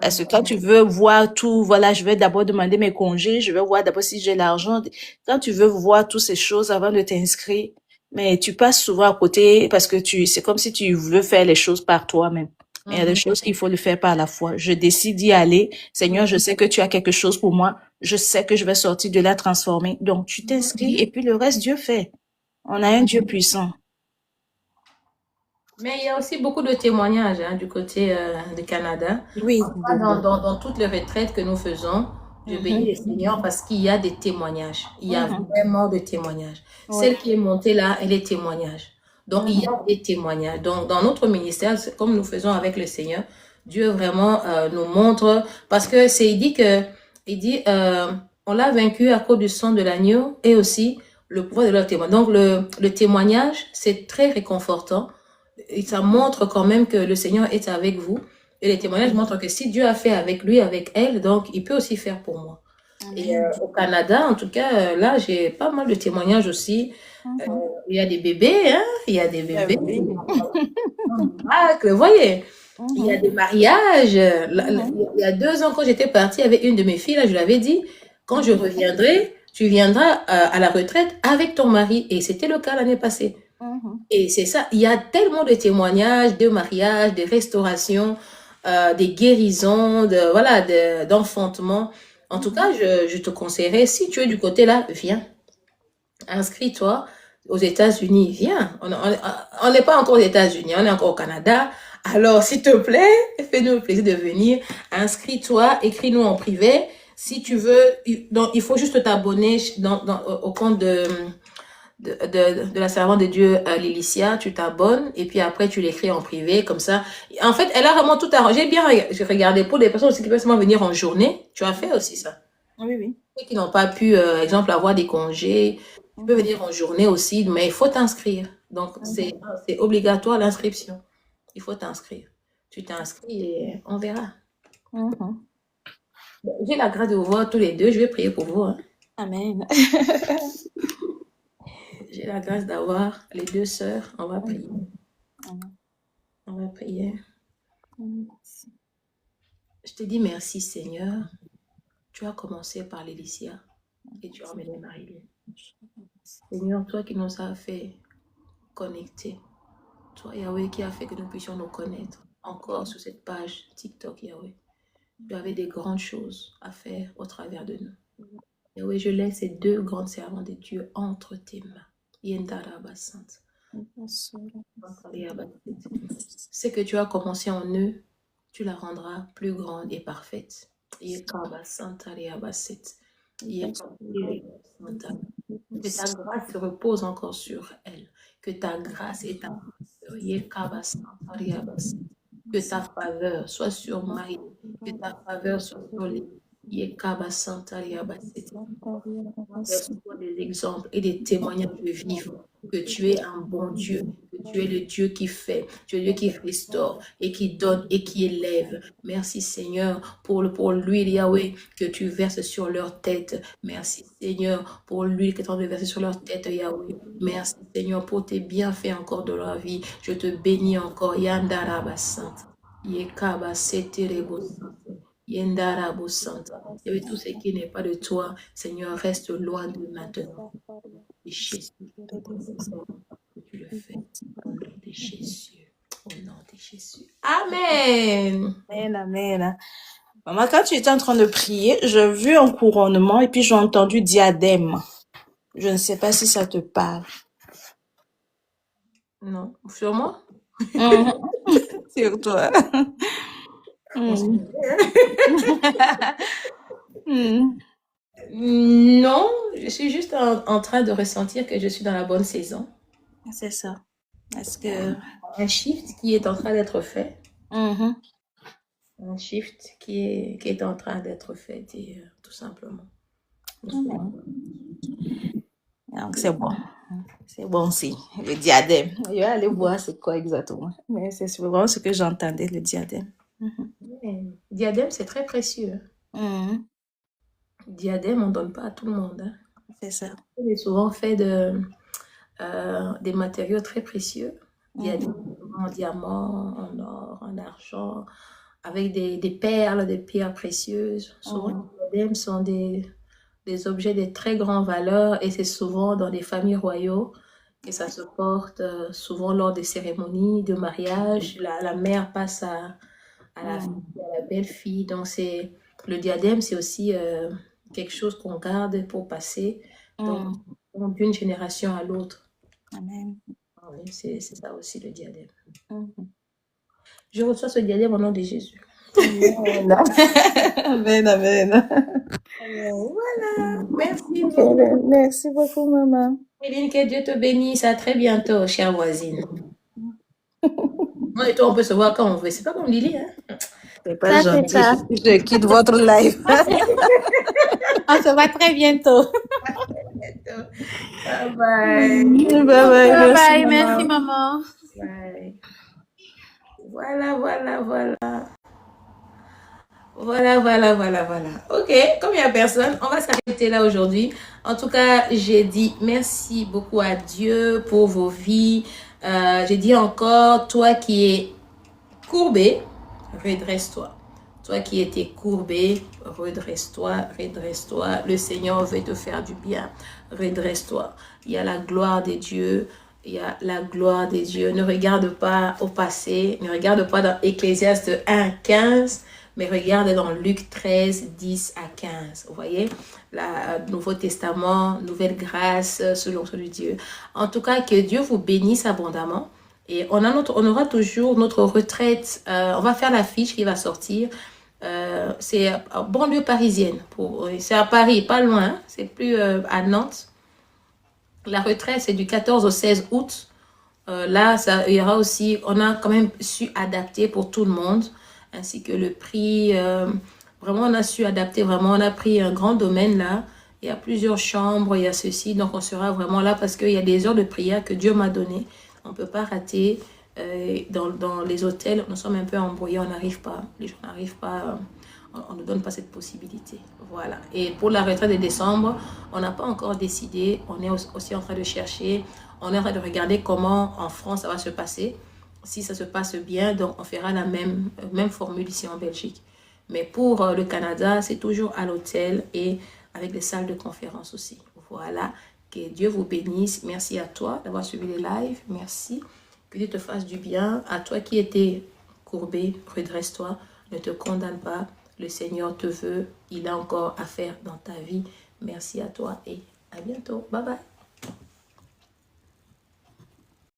Parce que quand tu veux voir tout, voilà, je vais d'abord demander mes congés, je vais voir d'abord si j'ai l'argent. Quand tu veux voir toutes ces choses avant de t'inscrire, Mais tu passes souvent à côté parce que c'est comme si tu veux faire les choses par toi-même. Mais il y a des choses qu'il faut le faire par la foi. Je décide d'y aller. Seigneur, je sais que tu as quelque chose pour moi. Je sais que je vais sortir de là transformée. Donc, tu t'inscris et puis le reste, Dieu fait. On a un Dieu puissant. Mais il y a aussi beaucoup de témoignages du côté du Canada. Oui. Dans toutes les retraites que nous faisons, je bénis les Seigneurs parce qu'il y a des témoignages. Il y a vraiment des témoignages. Celle qui est montée là, elle est témoignage. Donc, il y a des témoignages. Donc, dans notre ministère, comme nous faisons avec le Seigneur, Dieu vraiment nous montre, parce que il dit, on l'a vaincu à cause du sang de l'agneau et aussi le pouvoir de leur témoignage. Donc, le témoignage, c'est très réconfortant. Et ça montre quand même que le Seigneur est avec vous. Et les témoignages montrent que si Dieu a fait avec lui, avec elle, donc il peut aussi faire pour moi. Et au Canada, en tout cas, là, j'ai pas mal de témoignages aussi. Il y a des bébés, hein? Il y a des bébés. Vous voyez, il y a des mariages. Il y a 2 ans, quand j'étais partie avec une de mes filles, là, je l'avais dit, quand je reviendrai, tu viendras à la retraite avec ton mari. Et c'était le cas l'année passée. Et c'est ça, il y a tellement de témoignages de mariages, de restaurations, des guérisons, d'enfantement. En tout cas, je te conseillerais, si tu es du côté là, viens. Inscris-toi aux États-Unis, viens. On n'est pas encore aux États-Unis, on est encore au Canada. Alors, s'il te plaît, fais-nous le plaisir de venir. Inscris-toi, écris-nous en privé. Si tu veux, donc, il faut juste t'abonner au compte de la servante de Dieu, Lilicia, tu t'abonnes et puis après tu l'écris en privé comme ça. En fait, elle a vraiment tout arrangé. J'ai regardé pour des personnes aussi qui peuvent seulement venir en journée. Tu as fait aussi ça. Oui. Ceux qui n'ont pas pu, exemple, avoir des congés, tu peux venir en journée aussi, mais il faut t'inscrire. Donc, c'est obligatoire l'inscription. Il faut t'inscrire. Tu t'inscris et on verra. J'ai la grâce de vous voir tous les deux. Je vais prier pour vous. Amen. J'ai la grâce d'avoir les 2 sœurs. On va prier. On va prier. Je te dis merci, Seigneur. Tu as commencé par Laetitia et tu as emmené Marie-Lynn. Seigneur, toi qui nous as fait connecter. Toi, Yahweh, qui a fait que nous puissions nous connaître encore sur cette page TikTok, Yahweh. Tu avais des grandes choses à faire au travers de nous. Yahweh, je laisse ces 2 grandes servantes de Dieu entre tes mains. Yendaraba Sainte. Ce que tu as commencé en eux, tu la rendras plus grande et parfaite. Yekaba Santa Reabaset. Que ta grâce se repose encore sur elle. Que ta grâce et ta Yekaba Santa Reabaset. Que ta faveur soit sur Marie. Que ta faveur soit sur les Yekaba Santa Reabaset. Des exemples et des témoignages vivants que tu es un bon Dieu, que tu es le Dieu qui fait, tu es le Dieu qui restaure et qui donne et qui élève. Merci Seigneur pour l'huile Yahweh que tu verses sur leur tête. Merci Seigneur pour l'huile que tu as versée sur leur tête Yahweh. Merci Seigneur pour tes bienfaits encore de leur vie. Je te bénis encore. Yandaraba Sainte. Yekaba Seterebo Sainte. Yendarabo Sainte. Et tout ce qui n'est pas de toi, Seigneur, reste loin de maintenant. Et Jésus, que tu le fais. Au nom de Jésus. Au nom de Jésus. Amen. Amen. Maman, quand tu étais en train de prier, j'ai vu un couronnement et puis j'ai entendu diadème. Je ne sais pas si ça te parle. Non. Sur moi? Sur toi. Non, je suis juste en train de ressentir que je suis dans la bonne saison. C'est ça. Est-ce que... Un shift qui est en train d'être fait. Un shift qui est en train d'être fait, tout simplement. Donc, c'est bon. C'est bon aussi. Le diadème. Je vais aller voir c'est quoi exactement. Mais c'est vraiment ce que j'entendais, le diadème. Diadème, c'est très précieux. Diadème, on ne donne pas à tout le monde. Hein. C'est ça. Il est souvent fait des matériaux très précieux. Diadème en diamant, en or, en argent, avec des perles, des pierres précieuses. Souvent, les diadèmes sont des objets de très grande valeur et c'est souvent dans des familles royaux Et ça se porte souvent lors des cérémonies de mariage. La mère passe à la fille, à la belle-fille. Donc, le diadème, c'est aussi quelque chose qu'on garde pour passer donc, d'une génération à l'autre. Amen. Oui, c'est ça aussi le diadème. Mhm. Je reçois ce diadème au nom de Jésus. Amen. Amen, amen. Voilà. Merci beaucoup. Merci beaucoup, maman. Céline, que Dieu te bénisse. À très bientôt, chère voisine. Moi et toi, on peut se voir quand on veut. C'est pas comme Lily, hein? C'est pas Ça, c'est gentil. ça. Je quitte votre live. On se voit très bientôt. Bye bye. Bye bye. Bye Merci, bye. maman. Merci, maman. Bye. Voilà. Voilà. Ok, comme il n'y a personne, on va s'arrêter là aujourd'hui. En tout cas, j'ai dit merci beaucoup à Dieu pour vos vies. J'ai dit encore, toi qui es courbé, redresse-toi. Toi qui étais courbé, redresse-toi. Le Seigneur veut te faire du bien. Redresse-toi. Il y a la gloire de Dieu. Il y a la gloire de Dieu. Ne regarde pas au passé. Ne regarde pas dans Ecclésiaste 1, 15. Mais regarde dans Luc 13, 10 à 15. Vous voyez, le Nouveau Testament, nouvelle grâce sous l'onction de Dieu. En tout cas, que Dieu vous bénisse abondamment. Et on aura toujours notre retraite. On va faire l'affiche qui va sortir. C'est banlieue parisienne. C'est à Paris, pas loin. C'est plus à Nantes. La retraite, c'est du 14 au 16 août. Là, il y aura aussi, on a quand même su adapter pour tout le monde, ainsi que le prix. Vraiment, on a su adapter. Vraiment, on a pris un grand domaine là. Il y a plusieurs chambres, il y a ceci. Donc, on sera vraiment là parce qu'il y a des heures de prière que Dieu m'a données. On ne peut pas rater. Dans les hôtels, nous sommes un peu embrouillés, on n'arrive pas. Les gens n'arrivent pas. On ne donne pas cette possibilité. Voilà. Et pour la retraite de décembre, on n'a pas encore décidé. On est aussi en train de chercher. On est en train de regarder comment en France ça va se passer. Si ça se passe bien, donc on fera la même formule ici en Belgique. Mais pour le Canada, c'est toujours à l'hôtel et avec des salles de conférence aussi. Voilà. Que Dieu vous bénisse. Merci à toi d'avoir suivi les lives. Merci. Que Dieu te fasse du bien. À toi qui étais courbé, redresse-toi. Ne te condamne pas. Le Seigneur te veut. Il a encore à faire dans ta vie. Merci à toi et à bientôt. Bye bye.